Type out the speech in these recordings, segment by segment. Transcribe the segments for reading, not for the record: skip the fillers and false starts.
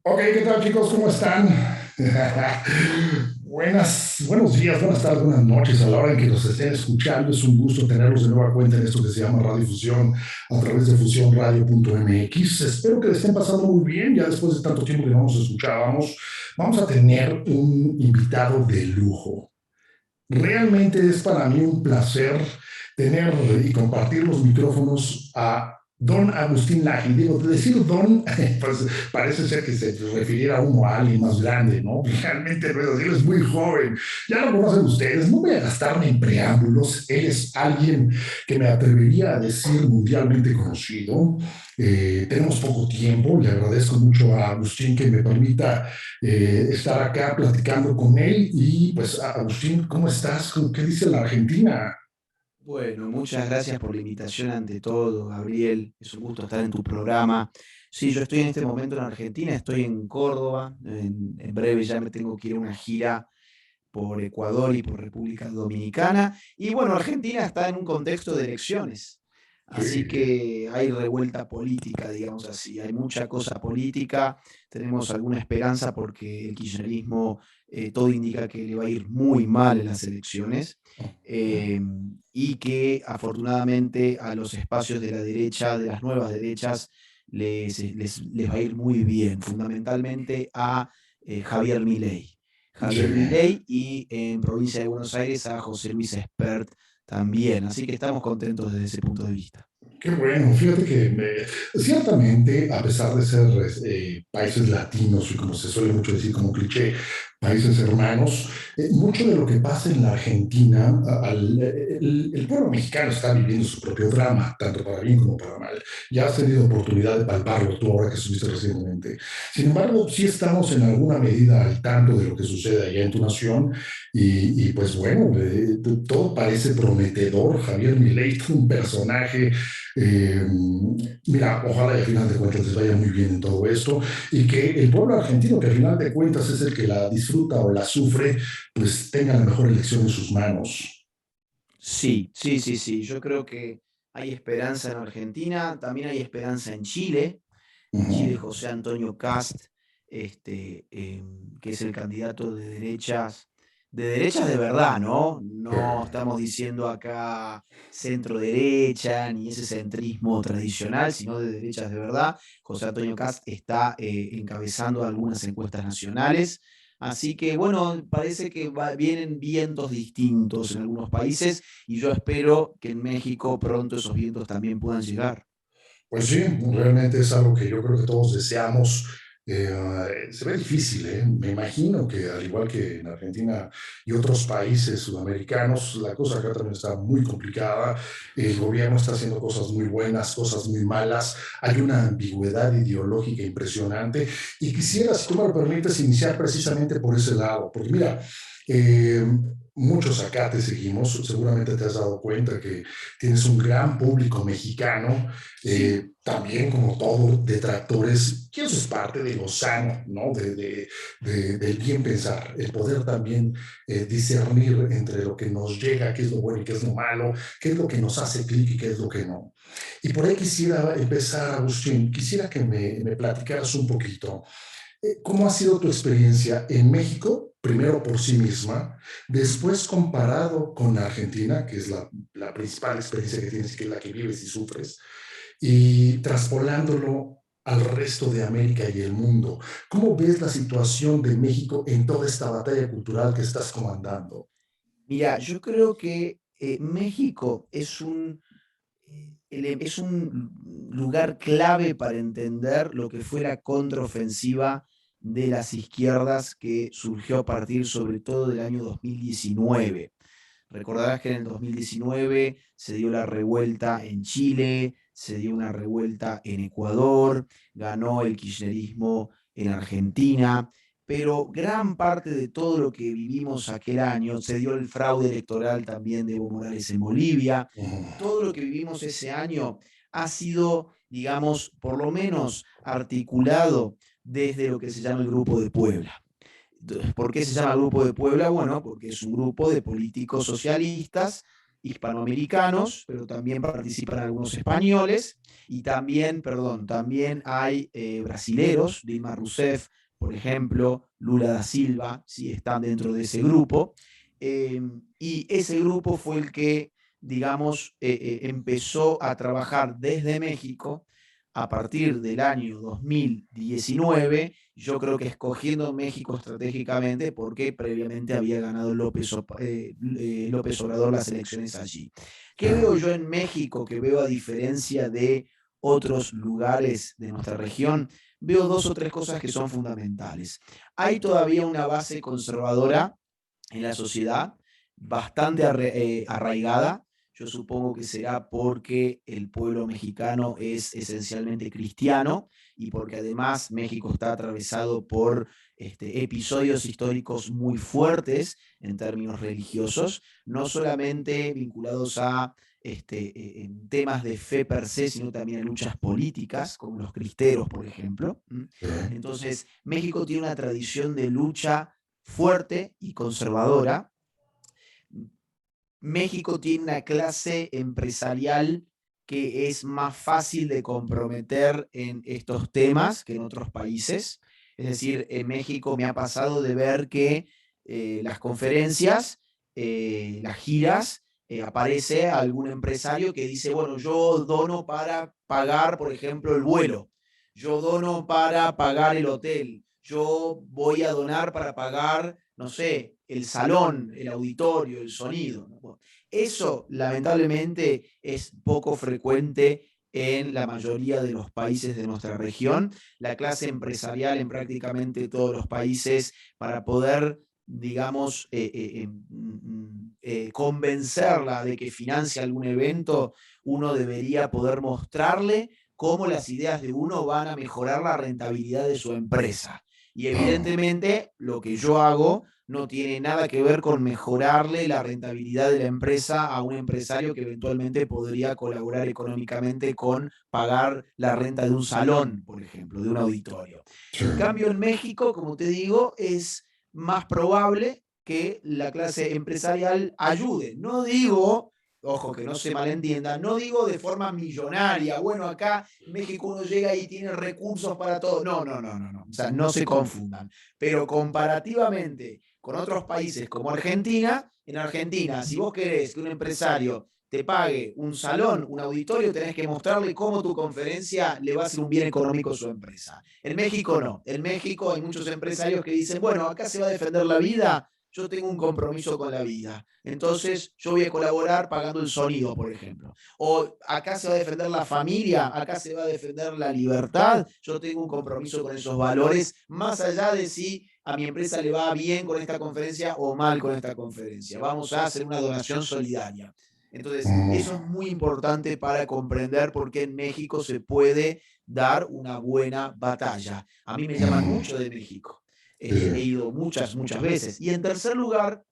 Ok, ¿qué tal chicos? ¿Cómo están? Buenos días, buenas tardes, buenas noches a la hora en que nos estén escuchando. Es un gusto tenerlos de nueva cuenta en esto que se llama Radio Fusión a través de fusionradio.mx. Espero que le estén pasando muy bien. Ya después de tanto tiempo que no nos escuchábamos, vamos a tener un invitado de lujo. Realmente es para mí un placer tener y compartir los micrófonos a don Agustín Laje. Digo, de decir don, pues parece ser que se refiriera uno a alguien más grande, ¿no? Realmente no es así, él es muy joven. Ya lo conocen ustedes, no voy a gastarme en preámbulos. Él es alguien que me atrevería a decir mundialmente conocido. Tenemos poco tiempo, le agradezco mucho a Agustín que me permita estar acá platicando con él. Y pues, Agustín, ¿cómo estás? ¿Qué dice la Argentina? Bueno, muchas gracias por la invitación ante todo, Gabriel. Es un gusto estar en tu programa. Sí, yo estoy en este momento en Argentina, estoy en Córdoba. En breve ya me tengo que ir a una gira por Ecuador y por República Dominicana. Y bueno, Argentina está en un contexto de elecciones, así Sí. que hay revuelta política, digamos así, hay mucha cosa política, tenemos alguna esperanza porque el kirchnerismo, todo indica que le va a ir muy mal en las elecciones. eh, y que afortunadamente a los espacios de la derecha, de las nuevas derechas, les va a ir muy bien, fundamentalmente a Javier Milei. Sí. Javier Milei y en provincia de Buenos Aires a José Luis Espert también. Así que estamos contentos desde ese punto de vista. Qué bueno, fíjate que ciertamente, a pesar de ser países latinos y como se suele mucho decir como cliché, países hermanos, mucho de lo que pasa en la Argentina, el pueblo mexicano está viviendo su propio drama, tanto para bien como para mal. Ya has tenido oportunidad de palparlo tú ahora que estuviste recientemente. Sin embargo, sí estamos en alguna medida al tanto de lo que sucede allá en tu nación y pues bueno, todo parece prometedor. Javier Milei es un personaje. Eh, Mira, ojalá y al final de cuentas les vaya muy bien en todo esto y que el pueblo argentino, que al final de cuentas es el que la disfruta o la sufre, pues tenga la mejor elección en sus manos. Sí, sí, sí, sí. Yo creo que hay esperanza en Argentina, también hay esperanza en Chile. En Ujú. Chile, José Antonio Cast, que es el candidato de derechas de verdad, ¿no? Sí. No estamos diciendo acá centro derecha ni ese centrismo tradicional, sino de derechas de verdad. José Antonio Cast está encabezando algunas encuestas nacionales. Así que bueno, parece que vienen vientos distintos en algunos países y yo espero que en México pronto esos vientos también puedan llegar. Pues sí, realmente es algo que yo creo que todos deseamos. Se ve difícil, ¿eh? Me imagino que al igual que en Argentina y otros países sudamericanos, la cosa acá también está muy complicada. El gobierno está haciendo cosas muy buenas, cosas muy malas. Hay una ambigüedad ideológica impresionante. Y quisiera, si tú me lo permites, iniciar precisamente por ese lado. Porque mira, eh, muchos acá te seguimos. Seguramente te has dado cuenta que tienes un gran público mexicano, Sí. también como todo, detractores, que eso es parte de lo sano, ¿no? Del bien pensar, el poder también discernir entre lo que nos llega, qué es lo bueno y qué es lo malo, qué es lo que nos hace clic y qué es lo que no. Y por ahí quisiera empezar, Agustín, quisiera que me platicaras un poquito. ¿Cómo ha sido tu experiencia en México? Primero por sí misma, después comparado con Argentina, que es la principal experiencia que tienes, que es la que vives y sufres, y traspolándolo al resto de América y el mundo. ¿Cómo ves la situación de México en toda esta batalla cultural que estás comandando? Mira, yo creo que México es un lugar clave para entender lo que fue la contraofensiva de las izquierdas que surgió a partir sobre todo del año 2019. Recordarás que en el 2019 se dio la revuelta en Chile, se dio una revuelta en Ecuador, ganó el kirchnerismo en Argentina, pero gran parte de todo lo que vivimos aquel año, se dio el fraude electoral también de Evo Morales en Bolivia, todo lo que vivimos ese año ha sido, digamos, por lo menos articulado desde lo que se llama el Grupo de Puebla. ¿Por qué se llama Grupo de Puebla? Bueno, porque es un grupo de políticos socialistas hispanoamericanos, pero también participan algunos españoles, y también, también hay brasileros, Dilma Rousseff, por ejemplo, Lula da Silva, sí, están dentro de ese grupo. Y ese grupo fue el que, digamos, empezó a trabajar desde México a partir del año 2019, yo creo que escogiendo México estratégicamente porque previamente había ganado López Obrador las elecciones allí. ¿Qué veo yo en México que veo a diferencia de otros lugares de nuestra región? Veo dos o tres cosas que son fundamentales. Hay todavía una base conservadora en la sociedad, bastante arraigada. Yo supongo que será porque el pueblo mexicano es esencialmente cristiano y porque además México está atravesado por episodios históricos muy fuertes en términos religiosos, no solamente vinculados a en temas de fe per se, sino también en luchas políticas, como los cristeros, por ejemplo. Entonces, México tiene una tradición de lucha fuerte y conservadora. México tiene una clase empresarial que es más fácil de comprometer en estos temas que en otros países. Es decir, en México me ha pasado de ver que las conferencias, las giras, aparece algún empresario que dice, bueno, yo dono para pagar, por ejemplo, el vuelo, yo dono para pagar el hotel, yo voy a donar para pagar, no sé, el salón, el auditorio, el sonido. Bueno, eso, lamentablemente, es poco frecuente en la mayoría de los países de nuestra región. La clase empresarial en prácticamente todos los países, para poder, digamos, convencerla de que financie algún evento, uno debería poder mostrarle cómo las ideas de uno van a mejorar la rentabilidad de su empresa. Y evidentemente lo que yo hago no tiene nada que ver con mejorarle la rentabilidad de la empresa a un empresario que eventualmente podría colaborar económicamente con pagar la renta de un salón, por ejemplo, de un auditorio. En cambio, en México, como te digo, es más probable que la clase empresarial ayude. No digo, ojo, que no se malentienda, no digo de forma millonaria. Bueno, acá en México uno llega y tiene recursos para todo. No, no, no, no, no. O sea, no se confundan. Pero comparativamente con otros países como Argentina, en Argentina, si vos querés que un empresario te pague un salón, un auditorio, tenés que mostrarle cómo tu conferencia le va a hacer un bien económico a su empresa. En México no. En México hay muchos empresarios que dicen, bueno, acá se va a defender la vida, yo tengo un compromiso con la vida. Entonces yo voy a colaborar pagando el sonido, por ejemplo. O acá se va a defender la familia, acá se va a defender la libertad, yo tengo un compromiso con esos valores, más allá de si a mi empresa le va bien con esta conferencia o mal con esta conferencia. Vamos a hacer una donación solidaria. Entonces, eso es muy importante para comprender por qué en México se puede dar una buena batalla. A mí me llaman mucho de México. He ido muchas, muchas veces. Y en tercer lugar,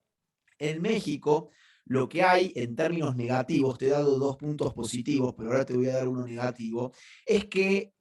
en México, lo que hay en términos negativos, te he dado 2 puntos positivos, pero ahora te voy a dar uno negativo, es que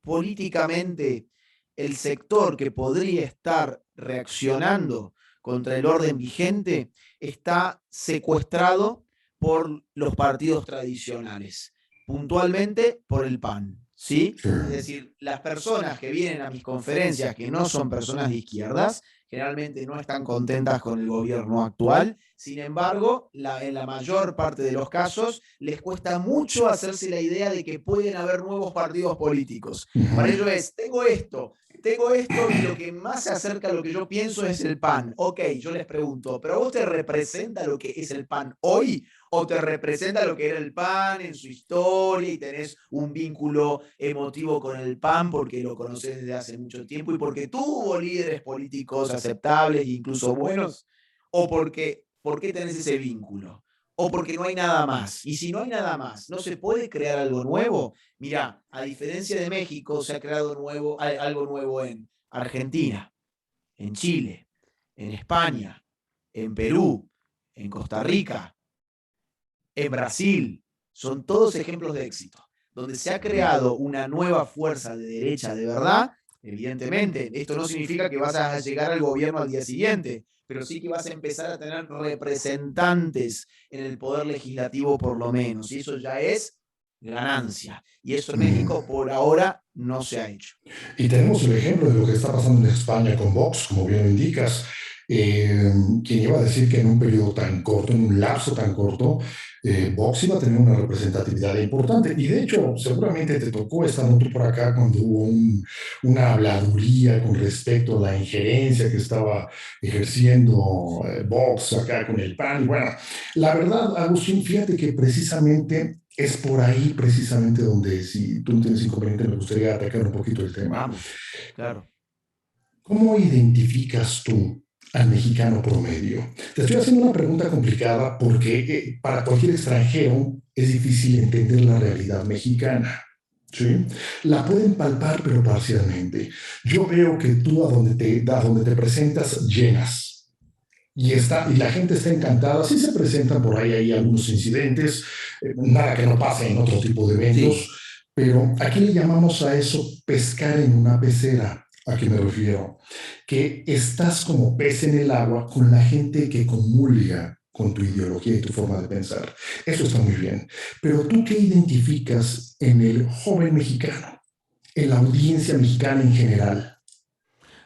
políticamente el sector que podría estar reaccionando contra el orden vigente está secuestrado por los partidos tradicionales, puntualmente por el PAN. ¿Sí? Es decir, las personas que vienen a mis conferencias, que no son personas de izquierdas, generalmente no están contentas con el gobierno actual. Sin embargo, en la mayor parte de los casos, les cuesta mucho hacerse la idea de que pueden haber nuevos partidos políticos. Para ello es, tengo esto y lo que más se acerca a lo que yo pienso es el PAN. Ok, yo les pregunto, ¿pero a vos te representa lo que es el PAN hoy? ¿O te representa lo que era el PAN en su historia y tenés un vínculo emotivo con el PAN porque lo conoces desde hace mucho tiempo y porque tuvo líderes políticos aceptables e incluso buenos? ¿O por qué tenés ese vínculo? ¿O porque no hay nada más? Y si no hay nada más, ¿no se puede crear algo nuevo? Mira, a diferencia de México, se ha creado algo nuevo en Argentina, en Chile, en España, en Perú, en Costa Rica, en Brasil. Son todos ejemplos de éxito, donde se ha creado una nueva fuerza de derecha de verdad. Evidentemente, esto no significa que vas a llegar al gobierno al día siguiente, pero sí que vas a empezar a tener representantes en el poder legislativo por lo menos, y eso ya es ganancia. Y eso en México por ahora no se ha hecho. Y tenemos el ejemplo de lo que está pasando en España con Vox, como bien lo indicas. Quien iba a decir que en un periodo tan corto, en un lapso tan corto, Vox iba a tener una representatividad importante. Y de hecho, seguramente te tocó estando tú por acá cuando hubo una habladuría con respecto a la injerencia que estaba ejerciendo Vox acá con el PAN. Bueno, la verdad, Agustín, fíjate que precisamente es por ahí precisamente donde, si tú no tienes inconveniente, me gustaría atacar un poquito el tema. Vamos, claro. ¿Cómo identificas tú al mexicano promedio? Te estoy haciendo una pregunta complicada porque para cualquier extranjero es difícil entender la realidad mexicana. ¿Sí? La pueden palpar, pero parcialmente. Yo veo que tú a donde te presentas llenas. Y la gente está encantada. Sí se presentan por ahí hay algunos incidentes, nada que no pase en otro tipo de eventos, sí. Pero aquí le llamamos a eso pescar en una pecera. ¿A qué me refiero? Que estás como pez en el agua con la gente que comulga con tu ideología y tu forma de pensar. Eso está muy bien. Pero tú, ¿qué identificas en el joven mexicano, en la audiencia mexicana en general?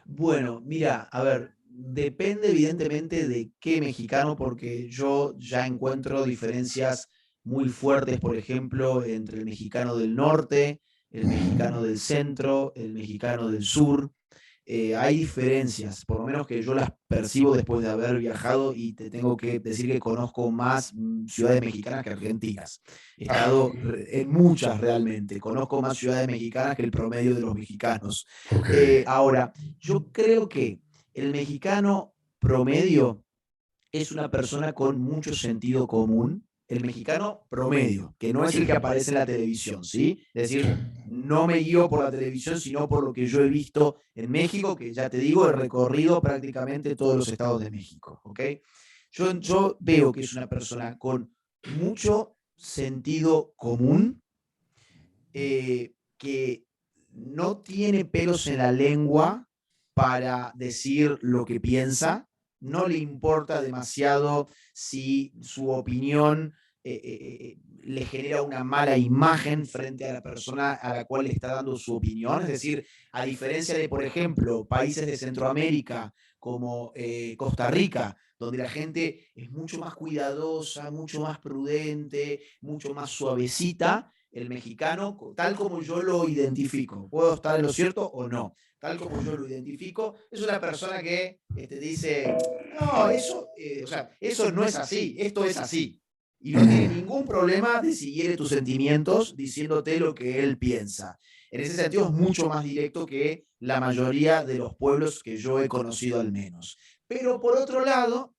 Bueno, mira, a ver, depende evidentemente de qué mexicano, porque yo ya encuentro diferencias muy fuertes, por ejemplo, entre el mexicano del norte, el mexicano del centro, el mexicano del sur. Hay diferencias, por lo menos que yo las percibo después de haber viajado, y te tengo que decir que conozco más ciudades mexicanas que argentinas. He estado en muchas realmente, conozco más ciudades mexicanas que el promedio de los mexicanos. Okay. Ahora, yo creo que el mexicano promedio es una persona con mucho sentido común, el mexicano promedio, que no es el que aparece en la televisión, ¿sí? Es decir, no me guío por la televisión, sino por lo que yo he visto en México, que ya te digo, he recorrido prácticamente todos los estados de México, ¿ok? Yo veo que es una persona con mucho sentido común, que no tiene pelos en la lengua para decir lo que piensa, no le importa demasiado si su opinión le genera una mala imagen frente a la persona a la cual le está dando su opinión. Es decir, a diferencia de, por ejemplo, países de Centroamérica como Costa Rica, donde la gente es mucho más cuidadosa, mucho más prudente, mucho más suavecita, el mexicano, tal como yo lo identifico, puedo estar en lo cierto o no, tal como yo lo identifico, es una persona que te dice, no, eso, o sea, eso no es así, esto es así. Y no tiene ningún problema de seguir tus sentimientos diciéndote lo que él piensa. En ese sentido es mucho más directo que la mayoría de los pueblos que yo he conocido al menos. Pero por otro lado,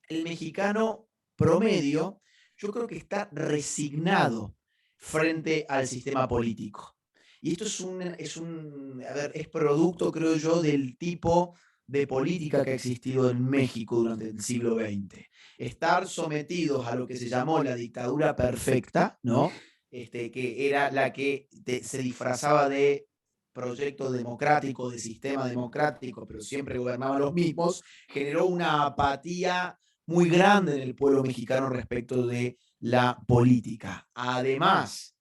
el mexicano promedio, yo creo que está resignado frente al sistema político. Y esto es producto, creo yo, del tipo de política que ha existido en México durante el siglo XX. Estar sometidos a lo que se llamó la dictadura perfecta, ¿no? Que era la que se disfrazaba de proyecto democrático, de sistema democrático, pero siempre gobernaban los mismos, generó una apatía muy grande en el pueblo mexicano respecto de la política. Además,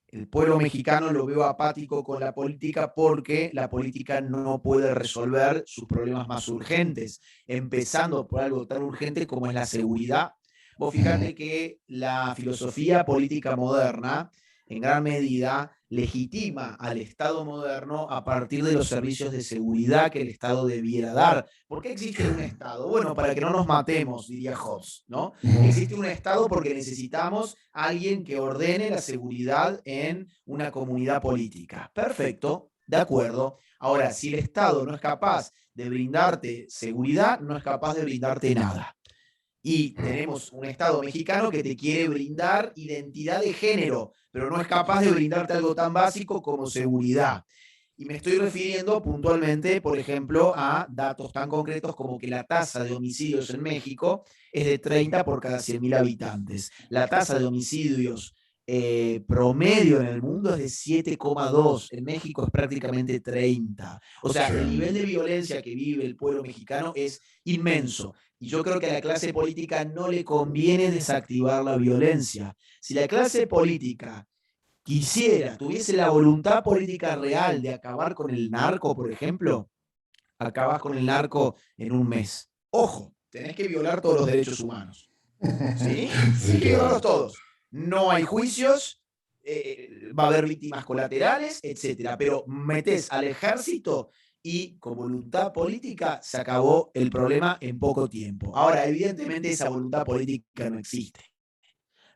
el pueblo mexicano lo veo apático con la política porque la política no puede resolver sus problemas más urgentes, empezando por algo tan urgente como es la seguridad. Vos fíjate que la filosofía política moderna en gran medida legitima al Estado moderno a partir de los servicios de seguridad que el Estado debiera dar. ¿Por qué existe un Estado? Bueno, para que no nos matemos, diría Hobbes, ¿no? Existe un Estado porque necesitamos a alguien que ordene la seguridad en una comunidad política. Perfecto, de acuerdo. Ahora, si el Estado no es capaz de brindarte seguridad, no es capaz de brindarte nada. Y tenemos un Estado mexicano que te quiere brindar identidad de género, pero no es capaz de brindarte algo tan básico como seguridad. Y me estoy refiriendo puntualmente, por ejemplo, a datos tan concretos como que la tasa de homicidios en México es de 30 por cada 100.000 habitantes. La tasa de homicidios promedio en el mundo es de 7,2, en México es prácticamente 30. O sea, el nivel de violencia que vive el pueblo mexicano es inmenso. Y yo creo que a la clase política no le conviene desactivar la violencia. Si la clase política tuviese la voluntad política real de acabar con el narco, por ejemplo, acabas con el narco en un mes. Ojo, tenés que violar todos los derechos humanos. ¿Sí? Sí, Tenés que violarlos claro. todos. No hay juicios, va a haber víctimas colaterales, etcétera. Pero metés al ejército y con voluntad política se acabó el problema en poco tiempo. Ahora, evidentemente esa voluntad política no existe.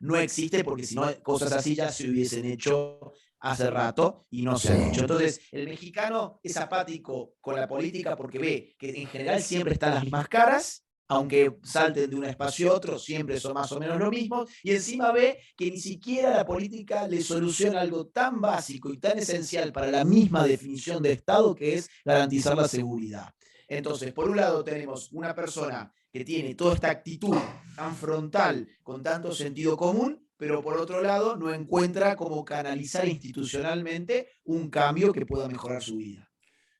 No existe porque si no, cosas así ya se hubiesen hecho hace rato y no se han hecho. Claro. Entonces, el mexicano es apático con la política porque ve que en general siempre están las mismas caras, aunque salten de un espacio a otro, siempre son más o menos lo mismo, y encima ve que ni siquiera la política le soluciona algo tan básico y tan esencial para la misma definición de Estado, que es garantizar la seguridad. Entonces, por un lado tenemos una persona que tiene toda esta actitud tan frontal, con tanto sentido común, pero por otro lado no encuentra cómo canalizar institucionalmente un cambio que pueda mejorar su vida.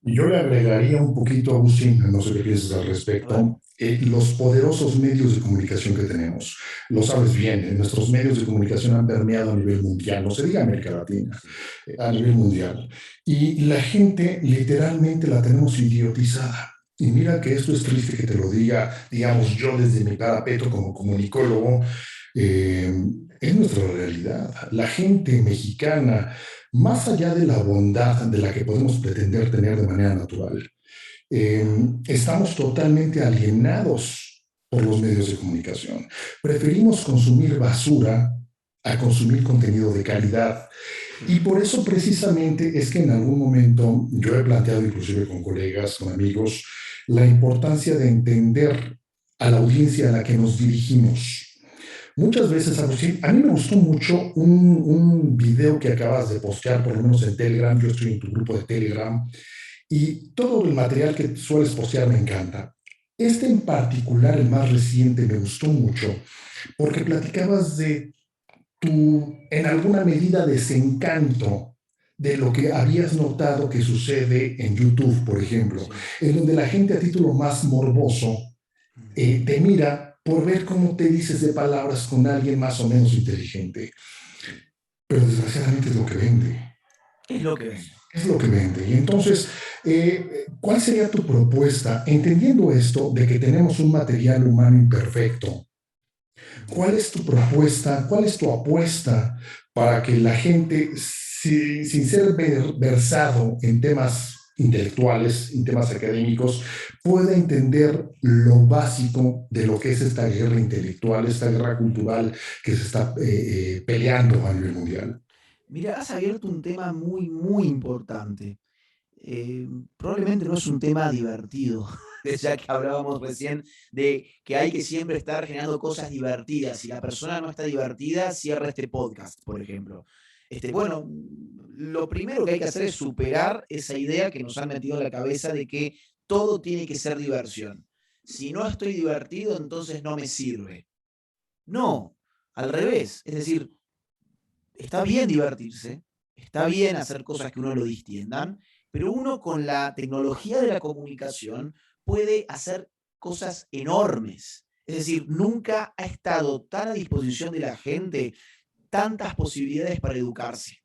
Y yo le agregaría un poquito, Agustín, no sé qué piensas al A ver. respecto, los poderosos medios de comunicación que tenemos. Lo sabes bien, nuestros medios de comunicación han permeado a nivel mundial, no se diga América Latina, Sí. a nivel mundial. Y la gente literalmente la tenemos idiotizada. Y mira que esto es triste que te lo diga, digamos, yo desde mi parapeto como comunicólogo, eh, es nuestra realidad. La gente mexicana, más allá de la bondad de la que podemos pretender tener de manera natural, estamos totalmente alienados por los medios de comunicación. Preferimos consumir basura a consumir contenido de calidad. Y por eso precisamente es que en algún momento yo he planteado, inclusive con colegas, con amigos, la importancia de entender a la audiencia a la que nos dirigimos. Muchas veces, Agustín, a mí me gustó mucho un video que acabas de postear, por lo menos en Telegram. Yo estoy en tu grupo de Telegram y todo el material que sueles postear me encanta. Este en particular, el más reciente, me gustó mucho porque platicabas de tu, en alguna medida, desencanto de lo que habías notado que sucede en YouTube, por ejemplo, Sí. en donde la gente a título más morboso te mira por ver cómo te dices de palabras con alguien más o menos inteligente. Pero desgraciadamente es lo que vende. Es lo que vende. Es lo que vende. Y entonces, ¿cuál sería tu propuesta? Entendiendo esto de que tenemos un material humano imperfecto, ¿cuál es tu propuesta? ¿Cuál es tu apuesta para que la gente, sin ser versado en temas intelectuales, en temas académicos, pueda entender lo básico de lo que es esta guerra intelectual, esta guerra cultural que se está peleando a nivel mundial? Mira, has abierto un tema muy, muy importante. Probablemente no es un tema divertido, ya que hablábamos recién de que hay que siempre estar generando cosas divertidas. Si la persona no está divertida, cierra este podcast, por ejemplo. Bueno, lo primero que hay que hacer es superar esa idea que nos han metido en la cabeza de que todo tiene que ser diversión. Si no estoy divertido, entonces no me sirve. No, al revés. Es decir, está bien divertirse, está bien hacer cosas que uno lo distiendan, pero uno con la tecnología de la comunicación puede hacer cosas enormes. Es decir, nunca ha estado tan a disposición de la gente tantas posibilidades para educarse.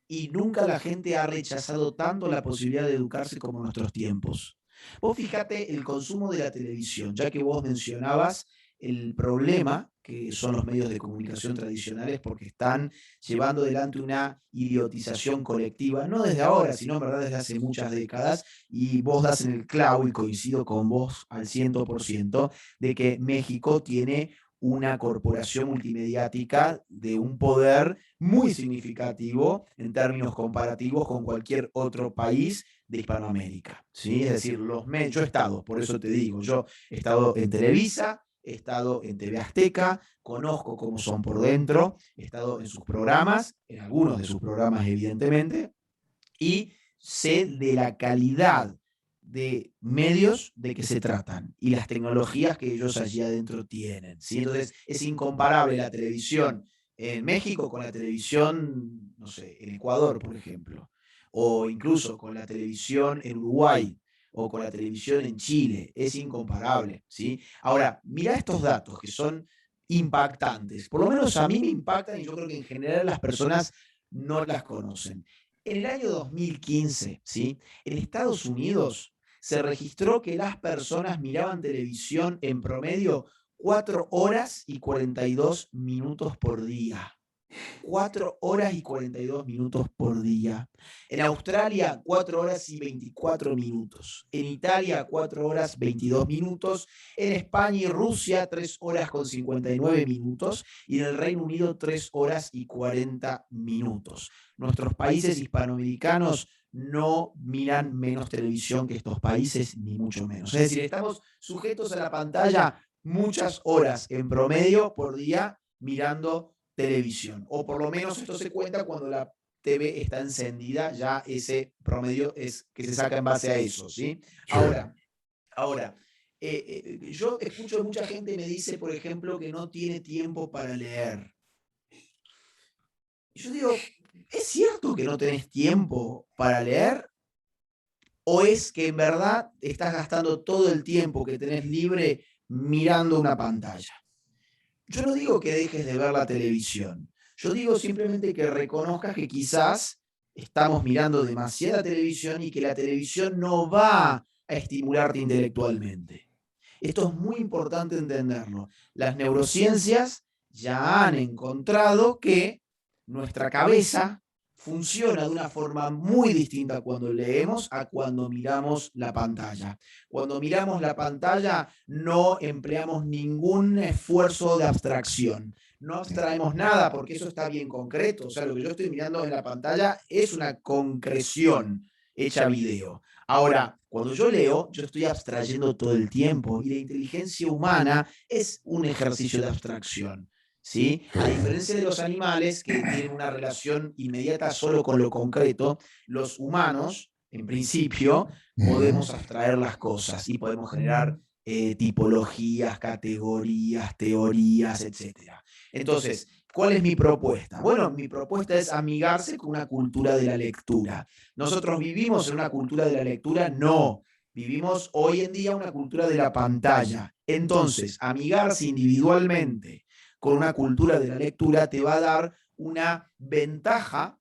Y nunca la gente ha rechazado tanto la posibilidad de educarse como en nuestros tiempos. Vos fíjate el consumo de la televisión, ya que vos mencionabas el problema que son los medios de comunicación tradicionales porque están llevando adelante una idiotización colectiva, no desde ahora, sino en verdad desde hace muchas décadas, y vos das en el clavo y coincido con vos al 100% de que México tiene una corporación multimediática de un poder muy significativo en términos comparativos con cualquier otro país de Hispanoamérica. ¿Sí? Es decir, yo he estado, por eso te digo, yo he estado en Televisa, he estado en TV Azteca, conozco cómo son por dentro, he estado en sus programas, en algunos de sus programas evidentemente, y sé de la calidad de medios de que se tratan y las tecnologías que ellos allí adentro tienen. ¿Sí? Entonces es incomparable la televisión en México con la televisión, no sé, en Ecuador, por ejemplo, o incluso con la televisión en Uruguay, o con la televisión en Chile, es incomparable, ¿sí? Ahora, mira estos datos que son impactantes, por lo menos a mí me impactan y yo creo que en general las personas no las conocen. En el año 2015, ¿sí? En Estados Unidos se registró que las personas miraban televisión en promedio 4 horas y 42 minutos por día. 4 horas y 42 minutos por día. En Australia, 4 horas y 24 minutos. En Italia, 4 horas 22 minutos. En España y Rusia, 3 horas con 59 minutos. Y en el Reino Unido, 3 horas y 40 minutos. Nuestros países hispanoamericanos no miran menos televisión que estos países, ni mucho menos. Es decir, estamos sujetos a la pantalla muchas horas en promedio por día mirando televisión. O por lo menos esto se cuenta cuando la TV está encendida, ya ese promedio es que se saca en base a eso, ¿sí? Sí. Ahora, yo escucho mucha gente me dice, por ejemplo, que no tiene tiempo para leer. Y yo digo, ¿es cierto que no tenés tiempo para leer? ¿O es que en verdad estás gastando todo el tiempo que tenés libre mirando una pantalla? Yo no digo que dejes de ver la televisión. Yo digo simplemente que reconozcas que quizás estamos mirando demasiada televisión y que la televisión no va a estimularte intelectualmente. Esto es muy importante entenderlo. Las neurociencias ya han encontrado que nuestra cabeza funciona de una forma muy distinta cuando leemos a cuando miramos la pantalla. Cuando miramos la pantalla no empleamos ningún esfuerzo de abstracción. No abstraemos nada porque eso está bien concreto. O sea, lo que yo estoy mirando en la pantalla es una concreción hecha video. Ahora, cuando yo leo, yo estoy abstrayendo todo el tiempo y la inteligencia humana es un ejercicio de abstracción. ¿Sí? A diferencia de los animales que tienen una relación inmediata solo con lo concreto, los humanos, en principio, podemos abstraer las cosas y podemos generar tipologías, categorías, teorías, etcétera. Entonces, ¿cuál es mi propuesta? Bueno, mi propuesta es amigarse con una cultura de la lectura. ¿Nosotros vivimos en una cultura de la lectura? No. Vivimos hoy en día una cultura de la pantalla. Entonces, amigarse individualmente con una cultura de la lectura te va a dar una ventaja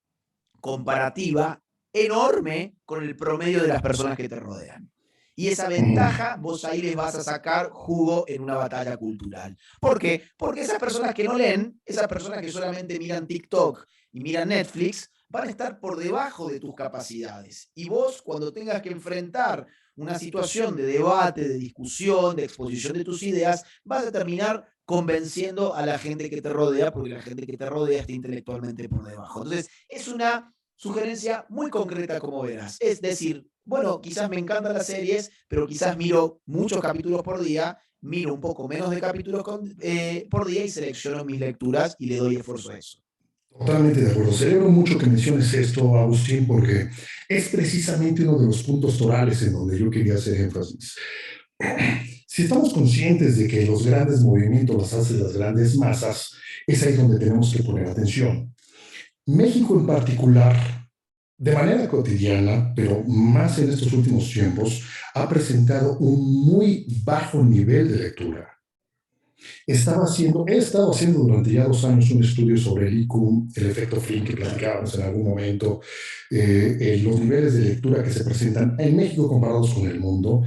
comparativa enorme con el promedio de las personas que te rodean. Y esa ventaja vos ahí les vas a sacar jugo en una batalla cultural. ¿Por qué? Porque esas personas que no leen, esas personas que solamente miran TikTok y miran Netflix, van a estar por debajo de tus capacidades. Y vos, cuando tengas que enfrentar una situación de debate, de discusión, de exposición de tus ideas, vas a terminar convenciendo a la gente que te rodea, porque la gente que te rodea está intelectualmente por debajo. Entonces, es una sugerencia muy concreta, como verás. Es decir, bueno, quizás me encantan las series, pero quizás miro muchos capítulos por día, miro un poco menos de capítulos por día y selecciono mis lecturas y le doy esfuerzo a eso. Totalmente de acuerdo. Celebro mucho que menciones esto, Agustín, porque es precisamente uno de los puntos torales en donde yo quería hacer énfasis. Si estamos conscientes de que los grandes movimientos los hacen las grandes masas, es ahí donde tenemos que poner atención. México en particular, de manera cotidiana, pero más en estos últimos tiempos, ha presentado un muy bajo nivel de lectura. He estado haciendo durante ya 2 años un estudio sobre el IQ, el efecto Flynn que platicábamos en algún momento, los niveles de lectura que se presentan en México comparados con el mundo.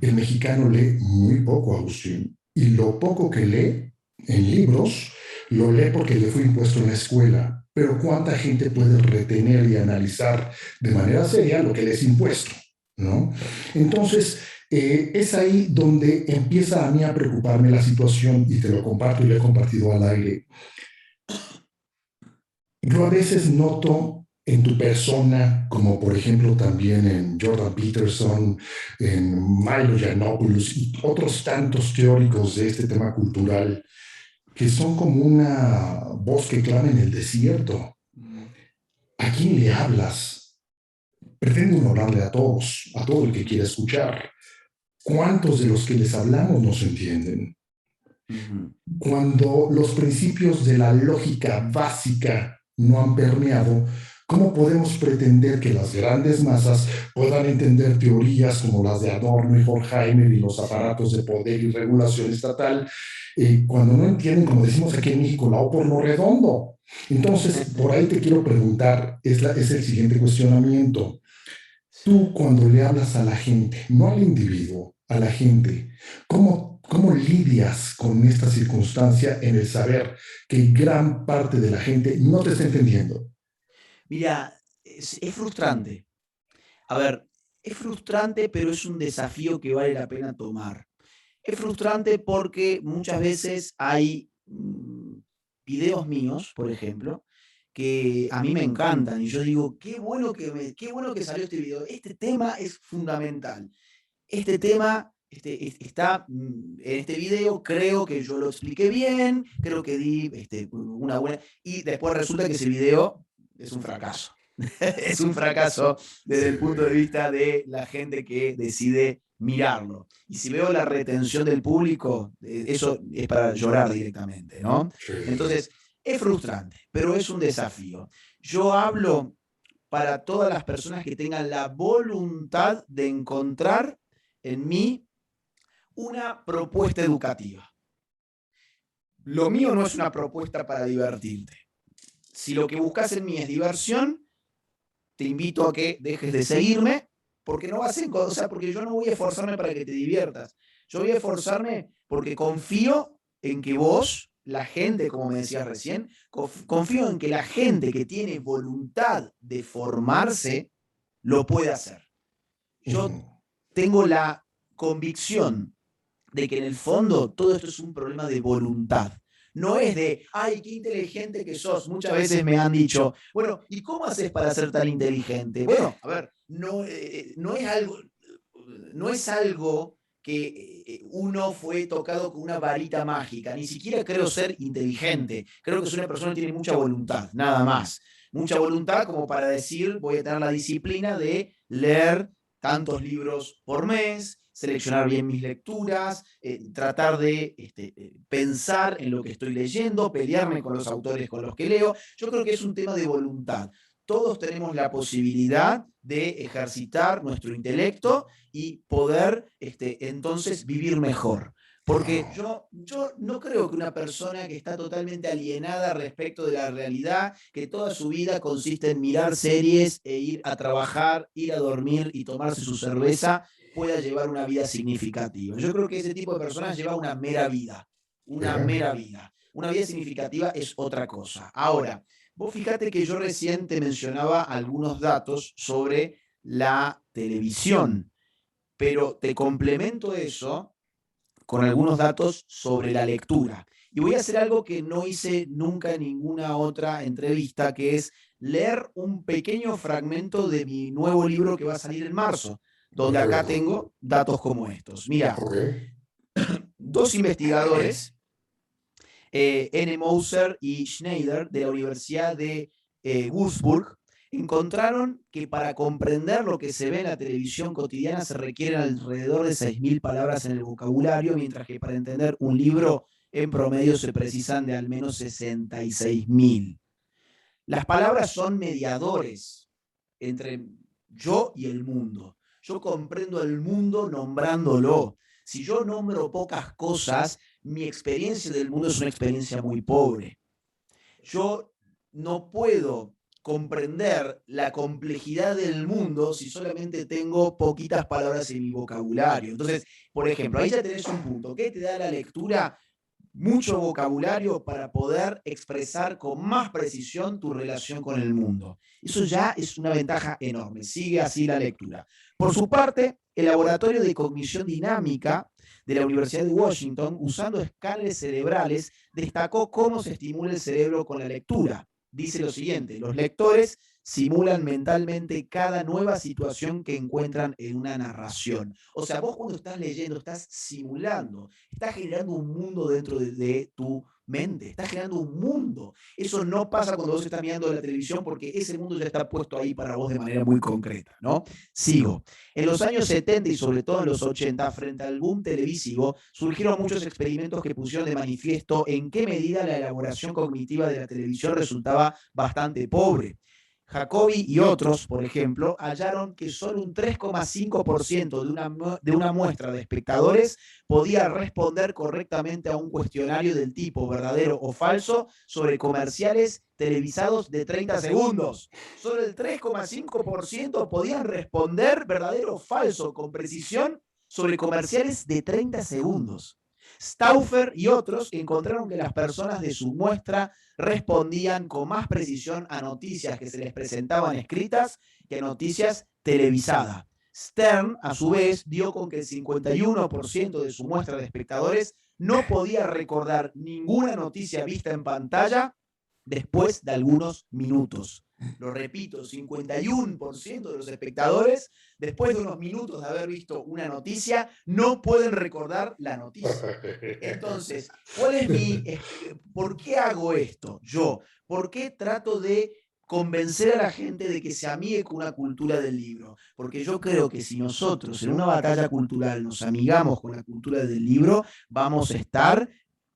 El mexicano lee muy poco, Agustín, y lo poco que lee en libros, lo lee porque le fue impuesto en la escuela. Pero ¿cuánta gente puede retener y analizar de manera seria lo que le es impuesto? ¿No? Entonces, es ahí donde empieza a mí a preocuparme la situación y te lo comparto y lo he compartido al aire. Yo a veces noto en tu persona, como por ejemplo también en Jordan Peterson, en Milo Yiannopoulos y otros tantos teóricos de este tema cultural, que son como una voz que clama en el desierto. ¿A quién le hablas? Pretende uno hablarle a todos, a todo el que quiera escuchar. ¿Cuántos de los que les hablamos nos entienden? Ujú. Cuando los principios de la lógica básica no han permeado, ¿cómo podemos pretender que las grandes masas puedan entender teorías como las de Adorno y Horkheimer y los Sí. aparatos de poder y regulación estatal, cuando no entienden, como decimos aquí en México, la O por lo redondo? Entonces, por ahí te quiero preguntar, es el siguiente cuestionamiento. Tú cuando le hablas a la gente, no al individuo, a la gente, ¿cómo lidias con esta circunstancia en el saber que gran parte de la gente no te está entendiendo? Mira, es frustrante. A ver, es frustrante, pero es un desafío que vale la pena tomar. Es frustrante porque muchas veces hay videos míos, por ejemplo, que a mí me encantan y yo digo, qué bueno que salió este video. Este tema es fundamental. Este tema está en este video, creo que yo lo expliqué bien, creo que di una buena... Y después resulta que ese video es un fracaso. Es un fracaso desde el punto de vista de la gente que decide mirarlo. Y si veo la retención del público, eso es para llorar directamente, ¿no? Sí. Entonces, es frustrante, pero es un desafío. Yo hablo para todas las personas que tengan la voluntad de encontrar en mí una propuesta educativa. Lo mío no es una propuesta para divertirte. Si lo que buscas en mí es diversión, te invito a que dejes de seguirme, porque no vas a o sea, porque yo no voy a esforzarme para que te diviertas. Yo voy a esforzarme porque confío en que vos, la gente, como me decías recién, confío en que la gente que tiene voluntad de formarse lo puede hacer. Yo Ujú. tengo la convicción de que en el fondo todo esto es un problema de voluntad. No es de, ay, qué inteligente que sos. Muchas veces me han dicho, bueno, ¿y cómo haces para ser tan inteligente? Bueno, a ver, no es algo que uno fue tocado con una varita mágica. Ni siquiera creo ser inteligente. Creo que soy una persona que tiene mucha voluntad, nada más. Mucha voluntad como para decir, voy a tener la disciplina de leer tantos libros por mes, seleccionar bien mis lecturas, tratar de pensar en lo que estoy leyendo, pelearme con los autores con los que leo. Yo creo que es un tema de voluntad. Todos tenemos la posibilidad de ejercitar nuestro intelecto y poder entonces vivir mejor. Porque Claro. yo no creo que una persona que está totalmente alienada respecto de la realidad, que toda su vida consiste en mirar series e ir a trabajar, ir a dormir y tomarse su cerveza, pueda llevar una vida significativa. Yo creo que ese tipo de personas lleva una mera vida, una Ajá. mera vida. Una vida significativa es otra cosa. Ahora, vos fíjate que yo recién te mencionaba algunos datos sobre la televisión, pero te complemento eso con algunos datos sobre la lectura. Y voy a hacer algo que no hice nunca en ninguna otra entrevista, que es leer un pequeño fragmento de mi nuevo libro que va a salir en marzo, donde acá Perfecto. tengo datos como estos. Mira, Ok. dos investigadores, N. Moser y Schneider, de la Universidad de Würzburg, encontraron que para comprender lo que se ve en la televisión cotidiana se requieren alrededor de 6.000 palabras en el vocabulario, mientras que para entender un libro en promedio se precisan de al menos 66.000. Las palabras son mediadores entre yo y el mundo. Yo comprendo el mundo nombrándolo. Si yo nombro pocas cosas, mi experiencia del mundo es una experiencia muy pobre. Yo no puedo comprender la complejidad del mundo si solamente tengo poquitas palabras en mi vocabulario. Entonces, por ejemplo, ahí ya tenés un punto. ¿Qué te da la lectura? Mucho vocabulario para poder expresar con más precisión tu relación con el mundo. Eso ya es una ventaja enorme. Sigue así la lectura. Por su parte, el Laboratorio de Cognición Dinámica de la Universidad de Washington, usando escáneres cerebrales, destacó cómo se estimula el cerebro con la lectura. Dice lo siguiente, los lectores simulan mentalmente cada nueva situación que encuentran en una narración. O sea, vos cuando estás leyendo, estás simulando, estás generando un mundo dentro de tu mente, estás creando un mundo. Eso no pasa cuando vos estás mirando la televisión porque ese mundo ya está puesto ahí para vos de manera muy concreta, ¿no? Sigo. En los años 70 y sobre todo en los 80, frente al boom televisivo, surgieron muchos experimentos que pusieron de manifiesto en qué medida la elaboración cognitiva de la televisión resultaba bastante pobre. Jacobi y otros, por ejemplo, hallaron que solo un 3,5% de una muestra de espectadores podía responder correctamente a un cuestionario del tipo verdadero o falso sobre comerciales televisados de 30 segundos. Solo el 3,5% podían responder verdadero o falso con precisión sobre comerciales de 30 segundos. Stauffer y otros encontraron que las personas de su muestra respondían con más precisión a noticias que se les presentaban escritas que a noticias televisadas. Stern, a su vez, dio con que el 51% de su muestra de espectadores no podía recordar ninguna noticia vista en pantalla después de algunos minutos. Lo repito, 51% de los espectadores, después de unos minutos de haber visto una noticia, no pueden recordar la noticia. Entonces, ¿por qué hago esto? ¿Por qué trato de convencer a la gente de que se amigue con una cultura del libro? Porque yo creo que si nosotros en una batalla cultural nos amigamos con la cultura del libro, vamos a estar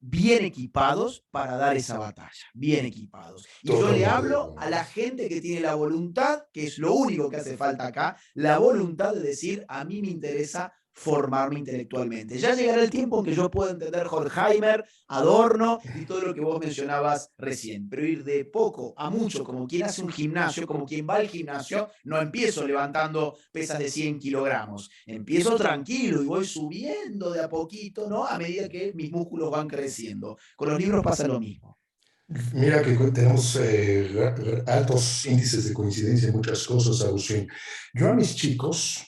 bien equipados para dar esa batalla, bien equipados. Y yo le hablo a la gente que tiene la voluntad, que es lo único que hace falta acá, la voluntad de decir, a mí me interesa formarme intelectualmente. Ya llegará el tiempo en que yo pueda entender Horkheimer, Adorno y todo lo que vos mencionabas recién, pero ir de poco a mucho, como quien hace un gimnasio, como quien va al gimnasio, no empiezo levantando pesas de 100 kilogramos, empiezo tranquilo y voy subiendo de a poquito, ¿no? A medida que mis músculos van creciendo. Con los libros pasa lo mismo. Mira que tenemos altos índices de coincidencia en muchas cosas, Agustín. Yo a mis chicos,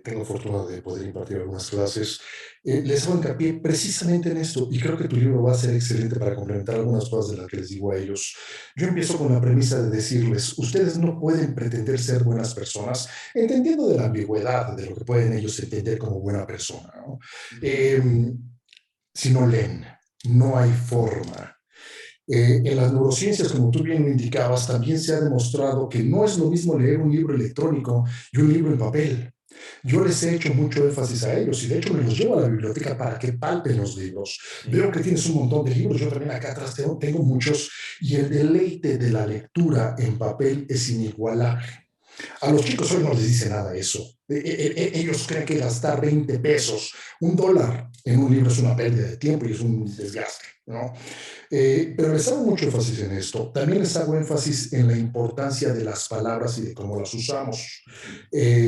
tengo fortuna de poder impartir algunas clases, les hago hincapié precisamente en esto, y creo que tu libro va a ser excelente para complementar algunas cosas de las que les digo a ellos. Yo empiezo con la premisa de decirles, ustedes no pueden pretender ser buenas personas, entendiendo de la ambigüedad de lo que pueden ellos entender como buena persona, ¿no? Si no leen, no hay forma. En las neurociencias, como tú bien lo indicabas, también se ha demostrado que no es lo mismo leer un libro electrónico y un libro en papel. Yo les he hecho mucho énfasis a ellos y de hecho me los llevo a la biblioteca para que palpen los libros. Sí. Veo que tienes un montón de libros, yo también acá atrás tengo muchos y el deleite de la lectura en papel es inigualable. A los chicos hoy no les dice nada eso. Ellos creen que gastar 20 pesos, $1 en un libro es una pérdida de tiempo y es un desgaste, ¿no? Pero les hago mucho énfasis en esto. También les hago énfasis en la importancia de las palabras y de cómo las usamos.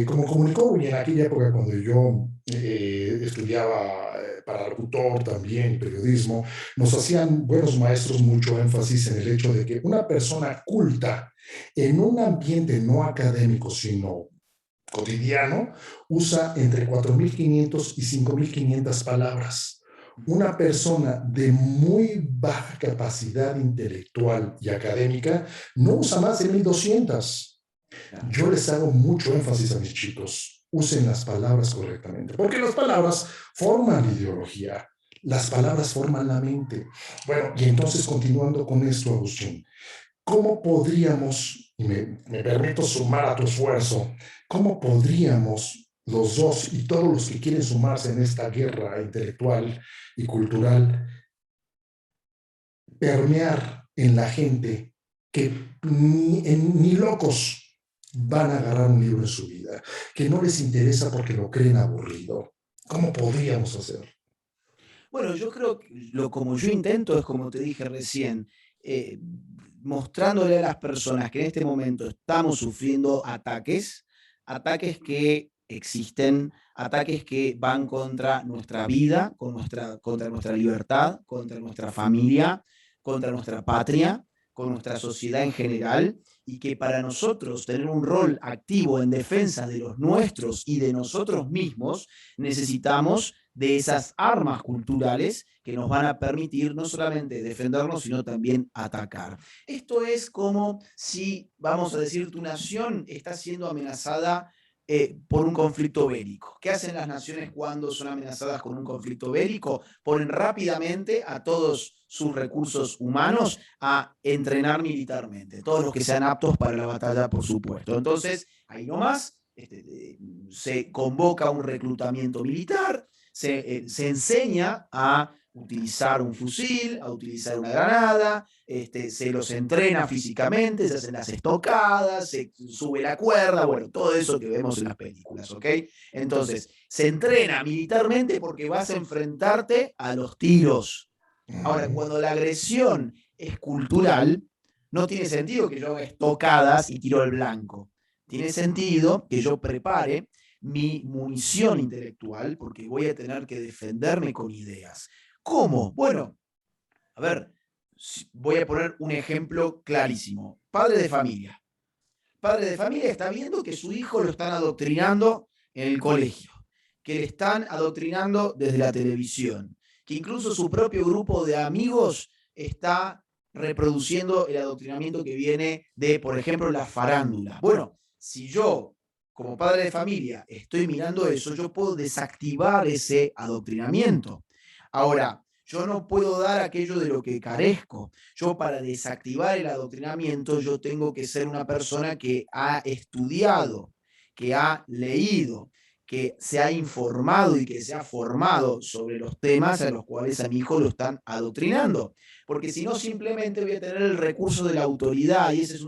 Como comunicó y en aquella época cuando yo estudiaba para locutor también y periodismo, nos hacían buenos maestros mucho énfasis en el hecho de que una persona culta en un ambiente no académico, sino cotidiano, usa entre 4.500 y 5.500 palabras. Una persona de muy baja capacidad intelectual y académica no usa más de 1.200. Yo les hago mucho énfasis a mis chicos, usen las palabras correctamente, porque las palabras forman ideología, las palabras forman la mente. Bueno, y entonces continuando con esto, Agustín, ¿cómo podríamos, y me permito sumar a tu esfuerzo, cómo podríamos los dos y todos los que quieren sumarse en esta guerra intelectual y cultural permear en la gente que ni locos van a agarrar un libro en su vida, que no les interesa porque lo creen aburrido? ¿Cómo podríamos hacer? Bueno, yo creo que como yo intento es como te dije recién, eh, mostrándole a las personas que en este momento estamos sufriendo ataques que existen, ataques que van contra nuestra vida, contra nuestra libertad, contra nuestra familia, contra nuestra patria, con nuestra sociedad en general, y que para nosotros tener un rol activo en defensa de los nuestros y de nosotros mismos, necesitamos de esas armas culturales que nos van a permitir no solamente defendernos, sino también atacar. Esto es como si, vamos a decir, tu nación está siendo amenazada por un conflicto bélico. ¿Qué hacen las naciones cuando son amenazadas con un conflicto bélico? Ponen rápidamente a todos sus recursos humanos a entrenar militarmente, todos los que sean aptos para la batalla, por supuesto. Entonces, ahí nomás, se convoca un reclutamiento militar, se enseña a utilizar un fusil, a utilizar una granada, se los entrena físicamente, se hacen las estocadas, se sube la cuerda, bueno, todo eso que vemos en las películas, ¿ok? Entonces, se entrena militarmente porque vas a enfrentarte a los tiros. Ahora, cuando la agresión es cultural, no tiene sentido que yo haga estocadas y tiro al blanco. Tiene sentido que yo prepare mi munición intelectual porque voy a tener que defenderme con ideas. ¿Cómo? Bueno, a ver, voy a poner un ejemplo clarísimo. Padre de familia. Padre de familia está viendo que su hijo lo están adoctrinando en el colegio, que le están adoctrinando desde la televisión, que incluso su propio grupo de amigos está reproduciendo el adoctrinamiento que viene de, por ejemplo, la farándula. Bueno, si yo, como padre de familia, estoy mirando eso, yo puedo desactivar ese adoctrinamiento. Ahora, yo no puedo dar aquello de lo que carezco. Yo para desactivar el adoctrinamiento, yo tengo que ser una persona que ha estudiado, que ha leído, que se ha informado y que se ha formado sobre los temas a los cuales a mi hijo lo están adoctrinando. Porque si no, simplemente voy a tener el recurso de la autoridad, y ese es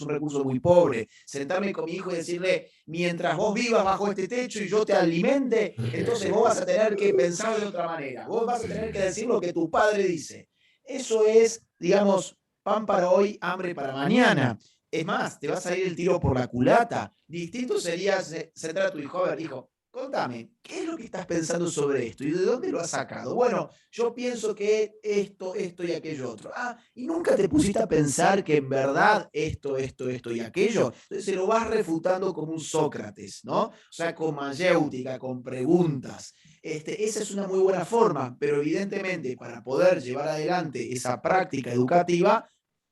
un recurso muy pobre. Sentarme con mi hijo y decirle, mientras vos vivas bajo este techo y yo te alimente, entonces vos vas a tener que pensar de otra manera. Vos vas a tener que decir lo que tu padre dice. Eso es, digamos, pan para hoy, hambre para mañana. Es más, te va a salir el tiro por la culata. Distinto sería sentar a tu hijo, a ver, hijo, contame, ¿qué es lo que estás pensando sobre esto? ¿Y de dónde lo has sacado? Bueno, yo pienso que esto y aquello otro. Ah, ¿y nunca te pusiste a pensar que en verdad esto y aquello? Entonces se lo vas refutando como un Sócrates, ¿no? O sea, con mayéutica, con preguntas. Esa es una muy buena forma, pero evidentemente para poder llevar adelante esa práctica educativa,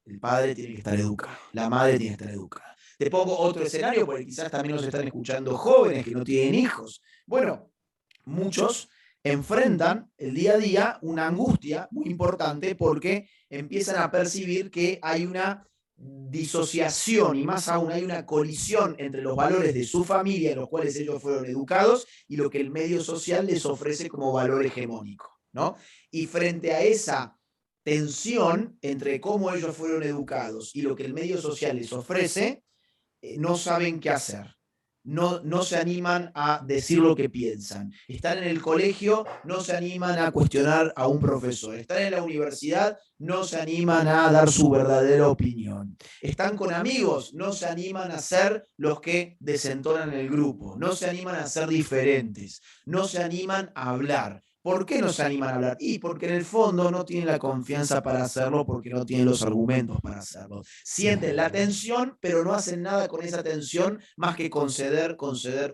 el padre tiene que estar educado, la madre tiene que estar educada. Te pongo otro escenario, porque quizás también nos están escuchando jóvenes que no tienen hijos. Bueno, muchos enfrentan el día a día una angustia muy importante porque empiezan a percibir que hay una disociación y más aún hay una colisión entre los valores de su familia en los cuales ellos fueron educados y lo que el medio social les ofrece como valor hegemónico, ¿no? Y frente a esa tensión entre cómo ellos fueron educados y lo que el medio social les ofrece, no saben qué hacer. No se animan a decir lo que piensan. Están en el colegio, no se animan a cuestionar a un profesor. Están en la universidad, no se animan a dar su verdadera opinión. Están con amigos, no se animan a ser los que desentonan el grupo. No se animan a ser diferentes. No se animan a hablar. ¿Por qué no se animan a hablar? Y porque en el fondo no tienen la confianza para hacerlo, porque no tienen los argumentos para hacerlo. Sienten la tensión, pero no hacen nada con esa tensión más que conceder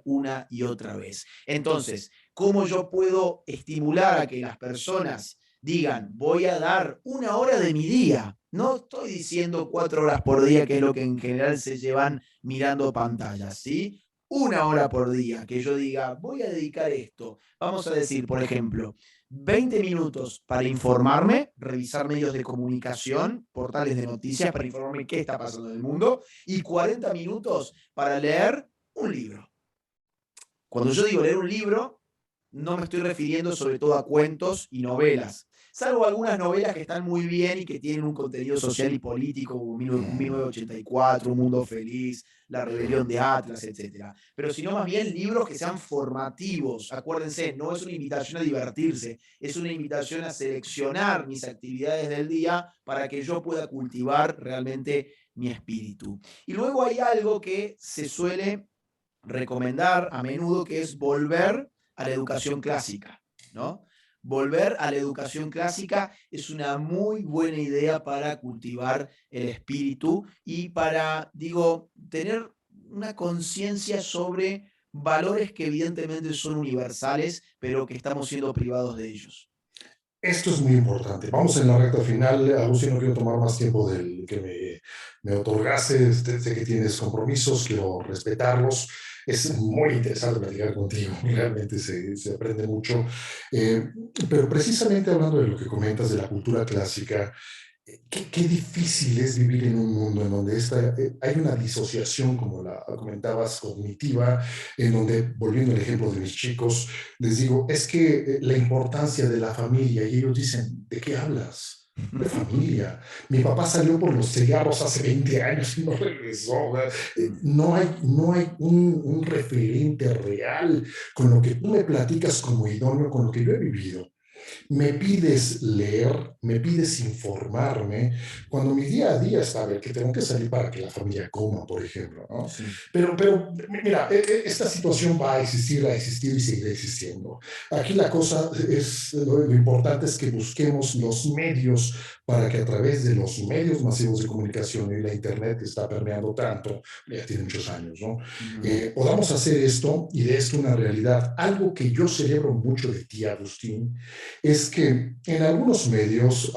una y otra vez. Entonces, ¿cómo yo puedo estimular a que las personas digan, voy a dar una hora de mi día? No estoy diciendo 4 horas por día, que es lo que en general se llevan mirando pantallas, ¿sí? Una hora por día, que yo diga, voy a dedicar esto. Vamos a decir, por ejemplo, 20 minutos para informarme, revisar medios de comunicación, portales de noticias para informarme qué está pasando en el mundo, y 40 minutos para leer un libro. Cuando yo digo leer un libro, no me estoy refiriendo sobre todo a cuentos y novelas, salvo algunas novelas que están muy bien y que tienen un contenido social y político, como 1984, Un Mundo Feliz, La Rebelión de Atlas, etc. Pero sino más bien libros que sean formativos. Acuérdense, no es una invitación a divertirse, es una invitación a seleccionar mis actividades del día para que yo pueda cultivar realmente mi espíritu. Y luego hay algo que se suele recomendar a menudo, que es volver a la educación clásica, ¿no? Volver a la educación clásica es una muy buena idea para cultivar el espíritu y para, digo, tener una conciencia sobre valores que evidentemente son universales, pero que estamos siendo privados de ellos. Esto es muy importante. Vamos en la recta final. Agustín, no quiero tomar más tiempo del que me otorgaste. Sé que tienes compromisos, quiero respetarlos. Es muy interesante platicar contigo, realmente se aprende mucho. Eh, pero precisamente hablando de lo que comentas de la cultura clásica, qué difícil es vivir en un mundo en donde hay una disociación, como la comentabas, cognitiva, en donde, volviendo al ejemplo de mis chicos, les digo, es que la importancia de la familia, y ellos dicen, ¿de qué hablas? De familia. Mi papá salió por los cigarros hace 20 años y no regresó. No hay un referente real con lo que tú me platicas como idóneo, con lo que yo he vivido. Me pides leer, me pides informarme, cuando mi día a día está bien, que tengo que salir para que la familia coma, por ejemplo, ¿no? Sí. Pero mira, esta situación va a existir, ha existido y seguirá existiendo. Aquí la cosa es, lo importante es que busquemos los medios para que a través de los medios masivos de comunicación y la Internet que está permeando tanto, ya tiene muchos años, ¿no? Podamos hacer esto y de esto una realidad. Algo que yo celebro mucho de ti, Agustín, es que en algunos medios,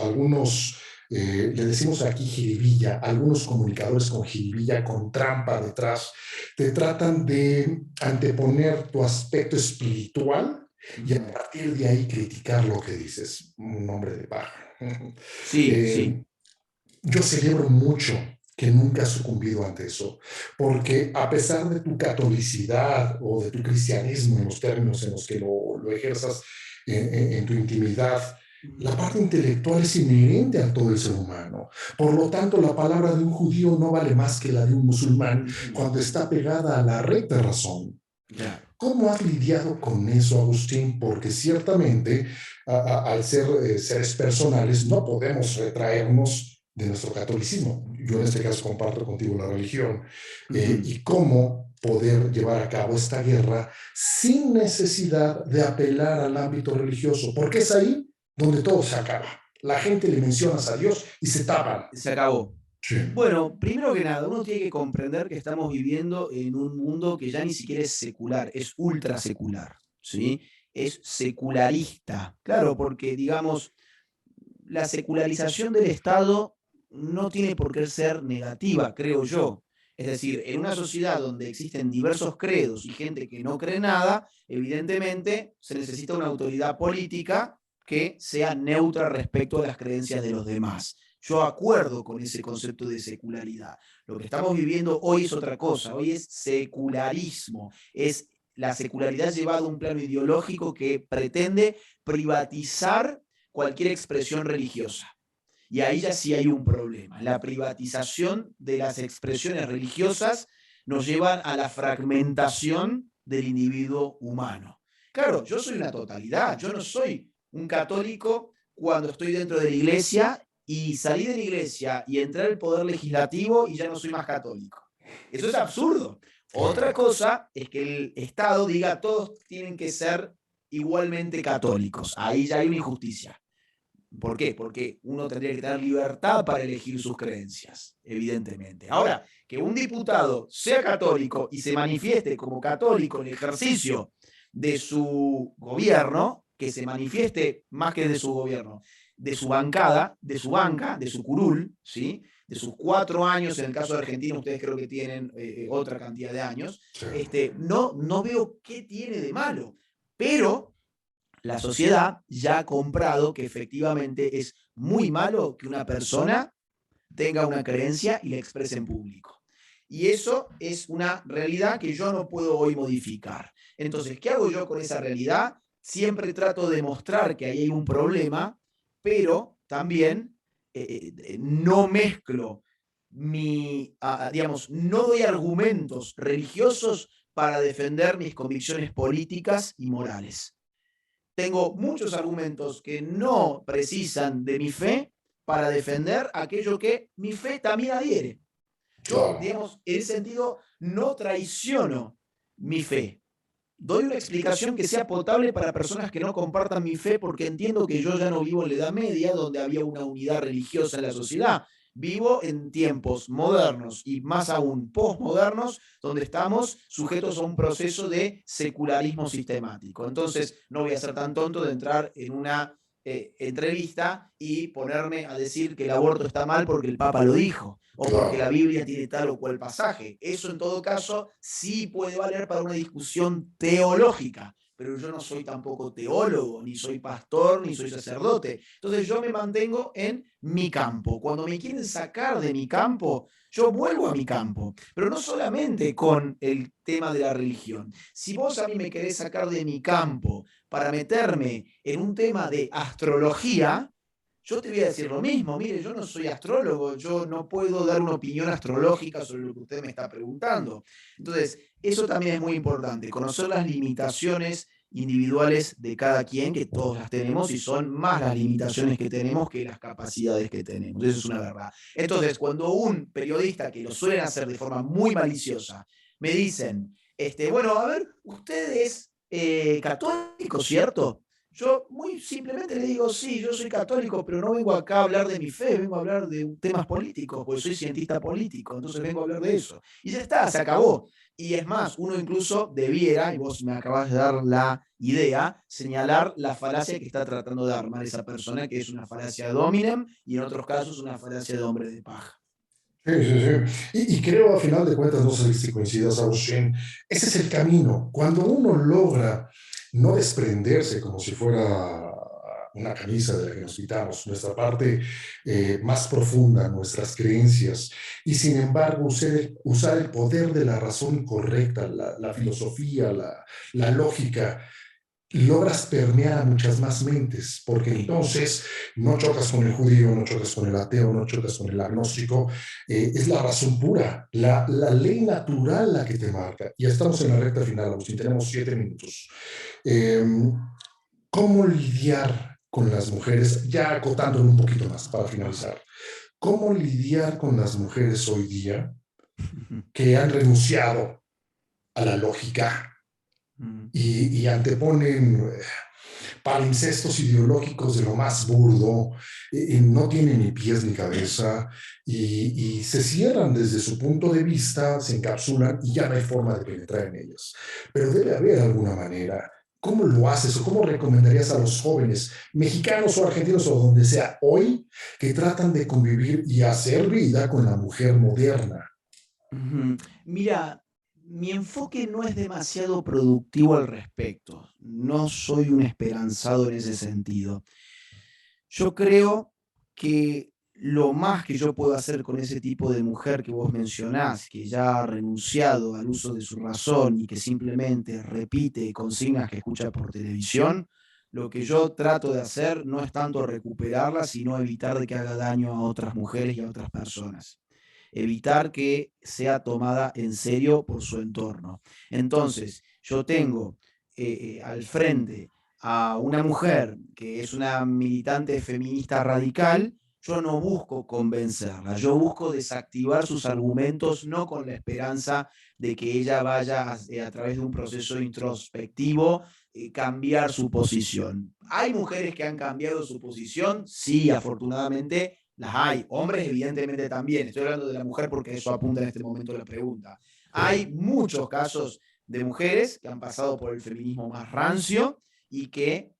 le decimos aquí jiribilla, algunos comunicadores con jiribilla, con trampa detrás, te tratan de anteponer tu aspecto espiritual y a partir de ahí criticar lo que dices. Un nombre de paja. Sí, sí. Yo celebro mucho que nunca has sucumbido ante eso, porque a pesar de tu catolicidad o de tu cristianismo en los términos en los que lo ejerzas en tu intimidad, la parte intelectual es inherente a todo el ser humano. Por lo tanto, la palabra de un judío no vale más que la de un musulmán cuando está pegada a la recta razón. Claro. ¿Cómo has lidiado con eso, Agustín? Porque ciertamente, al ser seres personales, no podemos retraernos de nuestro catolicismo. Yo en este caso comparto contigo la religión. Y cómo poder llevar a cabo esta guerra sin necesidad de apelar al ámbito religioso, porque es ahí donde todo se acaba. La gente le mencionas a Dios y se tapan. Se acabó. Sí. Bueno, primero que nada, uno tiene que comprender que estamos viviendo en un mundo que ya ni siquiera es secular, es ultra secular, ¿sí? Es secularista. Claro, porque digamos, la secularización del Estado no tiene por qué ser negativa, creo yo. Es decir, en una sociedad donde existen diversos credos y gente que no cree nada, evidentemente se necesita una autoridad política que sea neutra respecto a las creencias de los demás. Yo acuerdo con ese concepto de secularidad. Lo que estamos viviendo hoy es otra cosa, hoy es secularismo, es la secularidad llevada a un plano ideológico que pretende privatizar cualquier expresión religiosa. Y ahí ya sí hay un problema. La privatización de las expresiones religiosas nos lleva a la fragmentación del individuo humano. Claro, yo soy una totalidad, yo no soy un católico cuando estoy dentro de la iglesia y salí de la iglesia y entré al poder legislativo y ya no soy más católico. Eso es absurdo. Otra cosa es que el Estado diga todos tienen que ser igualmente católicos. Ahí ya hay una injusticia. ¿Por qué? Porque uno tendría que tener libertad para elegir sus creencias, evidentemente. Ahora, que un diputado sea católico y se manifieste como católico en el ejercicio de su gobierno, que se manifieste más que de su gobierno, de su bancada, de su banca, de su curul, ¿sí? De sus 4 años, en el caso de Argentina, ustedes creo que tienen otra cantidad de años, no veo qué tiene de malo, pero la sociedad ya ha comprado que efectivamente es muy malo que una persona tenga una creencia y la exprese en público. Y eso es una realidad que yo no puedo hoy modificar. Entonces, ¿qué hago yo con esa realidad? Siempre trato de mostrar que ahí hay un problema, pero también no mezclo digamos, no doy argumentos religiosos para defender mis convicciones políticas y morales. Tengo muchos argumentos que no precisan de mi fe para defender aquello que mi fe también adhiere. Yo, digamos, en ese sentido, no traiciono mi fe. Doy una explicación que sea potable para personas que no compartan mi fe, porque entiendo que yo ya no vivo en la Edad Media, donde había una unidad religiosa en la sociedad. Vivo en tiempos modernos y más aún postmodernos, donde estamos sujetos a un proceso de secularismo sistemático. Entonces, no voy a ser tan tonto de entrar en una entrevista y ponerme a decir que el aborto está mal porque el Papa lo dijo o porque la Claro. Biblia tiene tal o cual pasaje. Eso en todo caso sí puede valer para una discusión teológica, pero yo no soy tampoco teólogo, ni soy pastor, ni soy sacerdote. Entonces yo me mantengo en mi campo. Cuando me quieren sacar de mi campo, yo vuelvo a mi campo, pero no solamente con el tema de la religión. Si vos a mí me querés sacar de mi campo para meterme en un tema de astrología, yo te voy a decir lo mismo. Mire, yo no soy astrólogo, yo no puedo dar una opinión astrológica sobre lo que usted me está preguntando. Entonces, eso también es muy importante, conocer las limitaciones individuales de cada quien, que todos las tenemos y son más las limitaciones que tenemos que las capacidades que tenemos. Eso es una verdad. Entonces, cuando un periodista, que lo suelen hacer de forma muy maliciosa, me dicen, bueno, a ver, usted es católico, ¿cierto? Yo muy simplemente le digo, sí, yo soy católico, pero no vengo acá a hablar de mi fe, vengo a hablar de temas políticos, porque soy cientista político, entonces vengo a hablar de eso. Y ya está, se acabó. Y es más, uno incluso debiera, y vos me acabas de dar la idea, señalar la falacia que está tratando de armar esa persona, que es una falacia de hominem y en otros casos una falacia de hombre de paja. Sí, sí, sí. Y creo, a final de cuentas, no sé si coincidas, Agustín, ese es el camino. Cuando uno logra no desprenderse como si fuera una camisa de la que nos quitamos, nuestra parte más profunda, nuestras creencias, y sin embargo usar el poder de la razón correcta, la filosofía, la lógica, logras permear a muchas más mentes, porque entonces no chocas con el judío, no chocas con el ateo, no chocas con el agnóstico, es la razón pura, la ley natural la que te marca. Ya estamos en la recta final, Agustín, tenemos 7 minutos. Eh, ¿Cómo lidiar con las mujeres, ya acotándolo un poquito más para finalizar, cómo lidiar con las mujeres hoy día que han renunciado a la lógica y anteponen palincestos ideológicos de lo más burdo, no tienen ni pies ni cabeza y se cierran desde su punto de vista, se encapsulan y ya no hay forma de penetrar en ellas. Pero debe haber alguna manera. ¿Cómo lo haces o cómo recomendarías a los jóvenes, mexicanos o argentinos o donde sea hoy, que tratan de convivir y hacer vida con la mujer moderna? Mira, mi enfoque no es demasiado productivo al respecto. No soy un esperanzado en ese sentido. Yo creo que lo más que yo puedo hacer con ese tipo de mujer que vos mencionás, que ya ha renunciado al uso de su razón y que simplemente repite consignas que escucha por televisión, lo que yo trato de hacer no es tanto recuperarla, sino evitar de que haga daño a otras mujeres y a otras personas. Evitar que sea tomada en serio por su entorno. Entonces, yo tengo al frente a una mujer que es una militante feminista radical, yo no busco convencerla, yo busco desactivar sus argumentos, no con la esperanza de que ella vaya a través de un proceso introspectivo cambiar su posición. ¿Hay mujeres que han cambiado su posición? Sí, afortunadamente las hay. Hombres, evidentemente también. Estoy hablando de la mujer porque eso apunta en este momento la pregunta. Hay muchos casos de mujeres que han pasado por el feminismo más rancio y que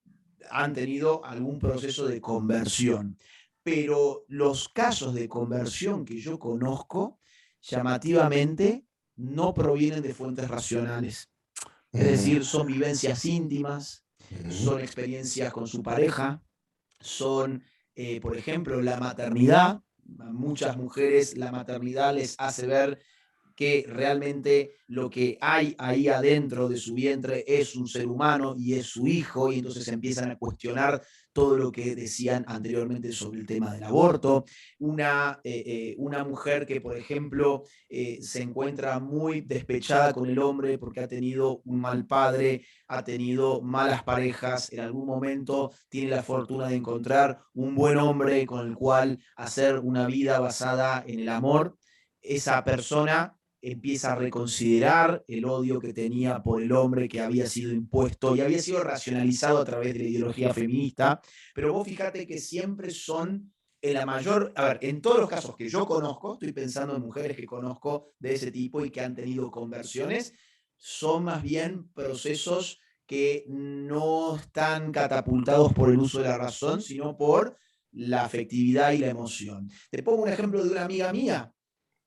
han tenido algún proceso de conversión. Pero los casos de conversión que yo conozco, llamativamente, no provienen de fuentes racionales. Es decir, son vivencias íntimas, son experiencias con su pareja, son, por ejemplo, la maternidad. A muchas mujeres la maternidad les hace ver que realmente lo que hay ahí adentro de su vientre es un ser humano y es su hijo, y entonces empiezan a cuestionar todo lo que decían anteriormente sobre el tema del aborto. Una mujer que, por ejemplo, se encuentra muy despechada con el hombre porque ha tenido un mal padre, ha tenido malas parejas, en algún momento tiene la fortuna de encontrar un buen hombre con el cual hacer una vida basada en el amor. Esa persona empieza a reconsiderar el odio que tenía por el hombre que había sido impuesto y había sido racionalizado a través de la ideología feminista, pero vos fíjate que siempre son en la mayor, a ver, en todos los casos que yo conozco, estoy pensando en mujeres que conozco de ese tipo y que han tenido conversiones, son más bien procesos que no están catapultados por el uso de la razón, sino por la afectividad y la emoción. Te pongo un ejemplo de una amiga mía,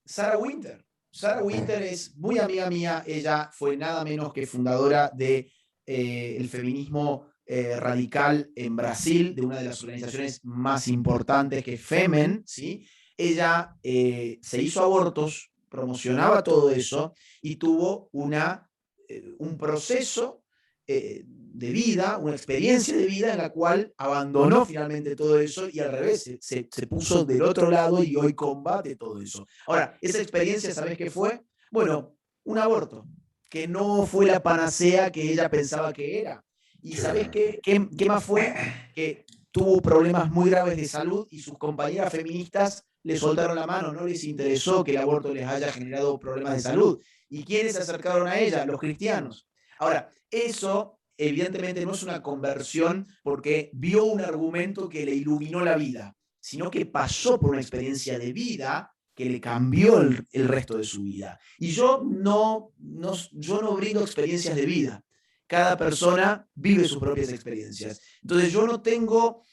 Sarah Winter. Sarah Winter es muy amiga mía, ella fue nada menos que fundadora de el feminismo radical en Brasil, de una de las organizaciones más importantes que es Femen, ¿sí? Ella se hizo abortos, promocionaba todo eso y tuvo un proceso de vida, una experiencia de vida en la cual abandonó finalmente todo eso y al revés, se puso del otro lado y hoy combate todo eso. Ahora, esa experiencia, ¿sabes qué fue? Bueno, un aborto, que no fue la panacea que ella pensaba que era. ¿Y sabes qué más fue? Que tuvo problemas muy graves de salud y sus compañeras feministas le soltaron la mano, no les interesó que el aborto les haya generado problemas de salud. ¿Y quiénes se acercaron a ella? Los cristianos. Ahora, eso evidentemente no es una conversión porque vio un argumento que le iluminó la vida, sino que pasó por una experiencia de vida que le cambió el resto de su vida. Y yo no brindo experiencias de vida. Cada persona vive sus propias experiencias. Entonces yo no tengo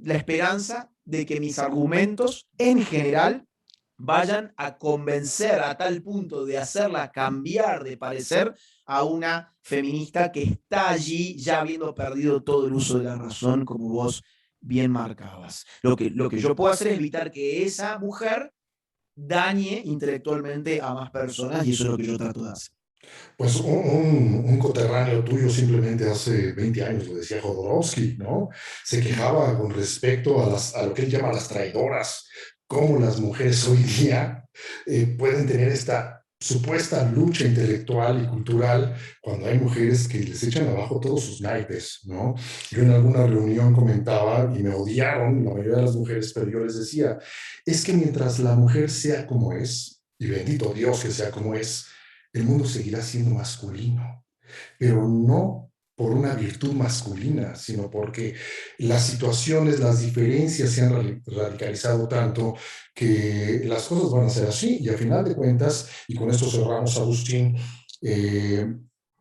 la esperanza de que mis argumentos en general vayan a convencer a tal punto de hacerla cambiar de parecer a una feminista que está allí ya habiendo perdido todo el uso de la razón, como vos bien marcabas. Lo que yo puedo hacer es evitar que esa mujer dañe intelectualmente a más personas y eso es lo que yo trato de hacer. Pues un coterráneo tuyo simplemente hace 20 años, lo decía Jodorowsky, ¿no? Se quejaba con respecto a lo que él llama las traidoras, cómo las mujeres hoy día pueden tener esta supuesta lucha intelectual y cultural cuando hay mujeres que les echan abajo todos sus naipes, ¿no? Yo en alguna reunión comentaba, y me odiaron la mayoría de las mujeres, pero yo les decía, es que mientras la mujer sea como es, y bendito Dios que sea como es, el mundo seguirá siendo masculino, pero no por una virtud masculina, sino porque las situaciones, las diferencias se han radicalizado tanto que las cosas van a ser así. Y a final de cuentas, y con esto cerramos, Agustín,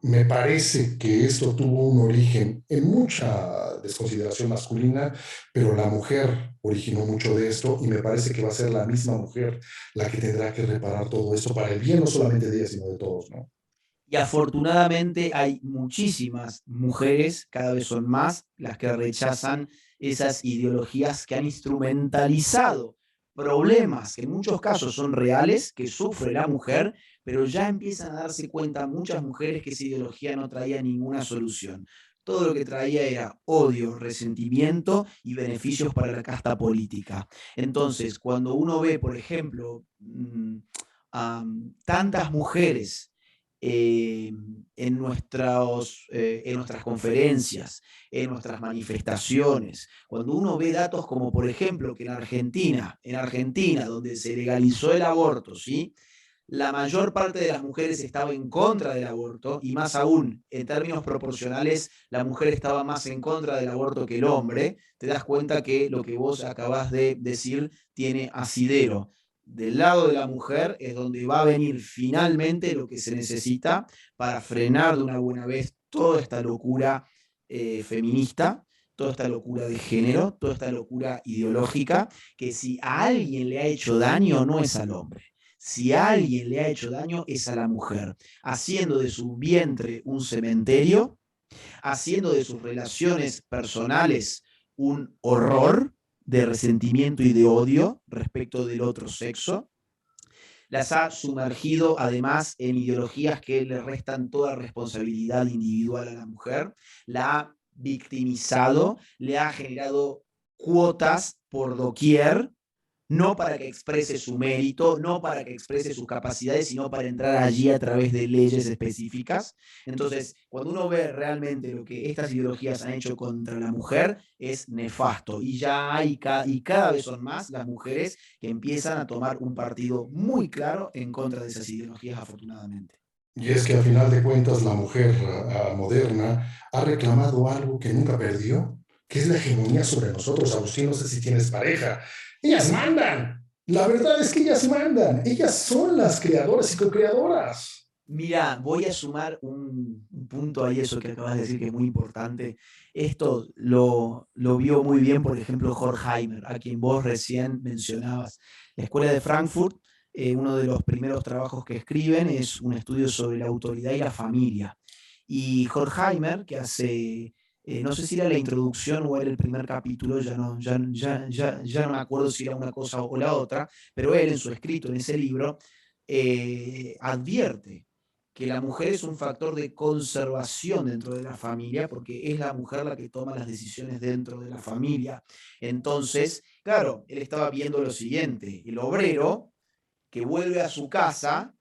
me parece que esto tuvo un origen en mucha desconsideración masculina, pero la mujer originó mucho de esto y me parece que va a ser la misma mujer la que tendrá que reparar todo esto para el bien no solamente de ella, sino de todos, ¿no? Y afortunadamente hay muchísimas mujeres, cada vez son más, las que rechazan esas ideologías que han instrumentalizado problemas que en muchos casos son reales, que sufre la mujer, pero ya empiezan a darse cuenta muchas mujeres que esa ideología no traía ninguna solución. Todo lo que traía era odio, resentimiento y beneficios para la casta política. Entonces, cuando uno ve, por ejemplo, tantas mujeres en nuestras conferencias, en nuestras manifestaciones. Cuando uno ve datos como, por ejemplo, que en Argentina, donde se legalizó el aborto, ¿sí? La mayor parte de las mujeres estaba en contra del aborto y más aún, en términos proporcionales, la mujer estaba más en contra del aborto que el hombre, te das cuenta que lo que vos acabás de decir tiene asidero. Del lado de la mujer es donde va a venir finalmente lo que se necesita para frenar de una buena vez toda esta locura feminista, toda esta locura de género, toda esta locura ideológica, que si a alguien le ha hecho daño no es al hombre. Si a alguien le ha hecho daño es a la mujer, haciendo de su vientre un cementerio, haciendo de sus relaciones personales un horror de resentimiento y de odio respecto del otro sexo. Las ha sumergido además en ideologías que le restan toda responsabilidad individual a la mujer, la ha victimizado, le ha generado cuotas por doquier, no para que exprese su mérito, no para que exprese sus capacidades, sino para entrar allí a través de leyes específicas. Entonces, cuando uno ve realmente lo que estas ideologías han hecho contra la mujer, es nefasto. Y ya hay, y cada vez son más las mujeres que empiezan a tomar un partido muy claro en contra de esas ideologías, afortunadamente. Y es que a final de cuentas la mujer moderna ha reclamado algo que nunca perdió, que es la hegemonía sobre nosotros. Agustín, no sé si tienes pareja. Ellas mandan. La verdad es que ellas mandan. Ellas son las creadoras y co-creadoras. Mira, voy a sumar un punto ahí, eso que acabas de decir que es muy importante. Esto lo vio muy bien, por ejemplo, Horkheimer, a quien vos recién mencionabas. La Escuela de Frankfurt, uno de los primeros trabajos que escriben es un estudio sobre la autoridad y la familia. Y Horkheimer, que hace, no sé si era la introducción o era el primer capítulo, ya no me acuerdo si era una cosa o la otra, pero él en su escrito, en ese libro, advierte que la mujer es un factor de conservación dentro de la familia, porque es la mujer la que toma las decisiones dentro de la familia. Entonces, claro, él estaba viendo lo siguiente, el obrero que vuelve a su casa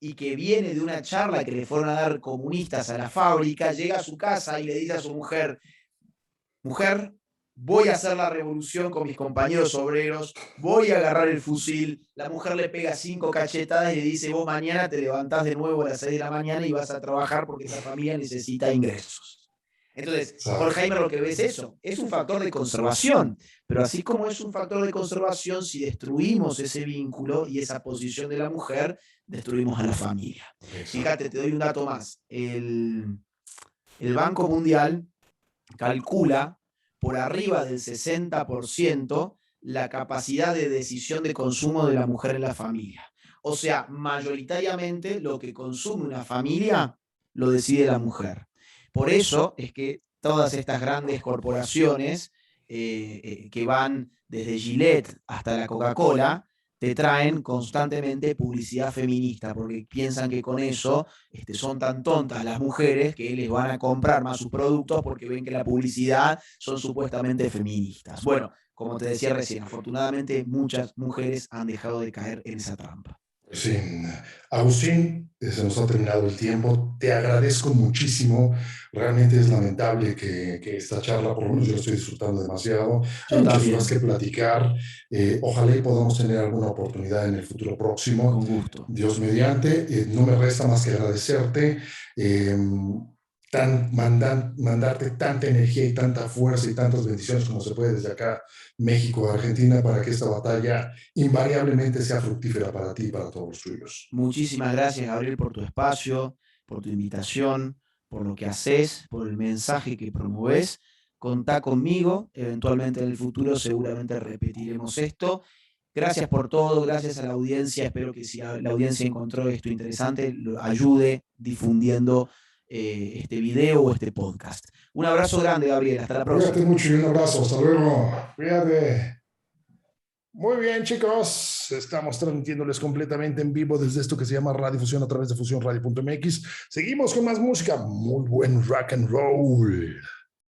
y que viene de una charla que le fueron a dar comunistas a la fábrica, llega a su casa y le dice a su mujer, mujer, voy a hacer la revolución con mis compañeros obreros, voy a agarrar el fusil, la mujer le pega 5 cachetadas y le dice, vos mañana te levantás de nuevo a las 6 de la mañana y vas a trabajar porque esa familia necesita ingresos. Entonces, Horkheimer lo que ve es eso, es un factor de conservación, pero así como es un factor de conservación, si destruimos ese vínculo y esa posición de la mujer, destruimos a la familia. Fíjate, te doy un dato más. El Banco Mundial calcula por arriba del 60% la capacidad de decisión de consumo de la mujer en la familia. O sea, mayoritariamente lo que consume una familia lo decide la mujer. Por eso es que todas estas grandes corporaciones que van desde Gillette hasta la Coca-Cola te traen constantemente publicidad feminista, porque piensan que con eso son tan tontas las mujeres que les van a comprar más sus productos porque ven que la publicidad son supuestamente feministas. Bueno, como te decía recién, afortunadamente muchas mujeres han dejado de caer en esa trampa. Sí, Agustín, se nos ha terminado el tiempo. Te agradezco muchísimo. Realmente es lamentable que esta charla, por lo menos yo la estoy disfrutando demasiado. Hay muchas cosas que platicar. Ojalá y podamos tener alguna oportunidad en el futuro próximo. Con gusto. Dios mediante. No me resta más que agradecerte. Mandarte tanta energía y tanta fuerza y tantas bendiciones como se puede desde acá, México, Argentina, para que esta batalla invariablemente sea fructífera para ti y para todos los tuyos. Muchísimas gracias, Gabriel, por tu espacio, por tu invitación, por lo que haces, por el mensaje que promovés. Contá conmigo, eventualmente en el futuro seguramente repetiremos esto. Gracias por todo, gracias a la audiencia. Espero que si la audiencia encontró esto interesante, lo ayude difundiendo este video o este podcast. Un abrazo grande, Gabriel. Hasta la próxima. Cuídate mucho y un abrazo. Hasta luego. Cuídate. Muy bien, chicos. Estamos transmitiéndoles completamente en vivo desde esto que se llama Radio Fusión a través de fusionradio.mx. Seguimos con más música. Muy buen rock and roll.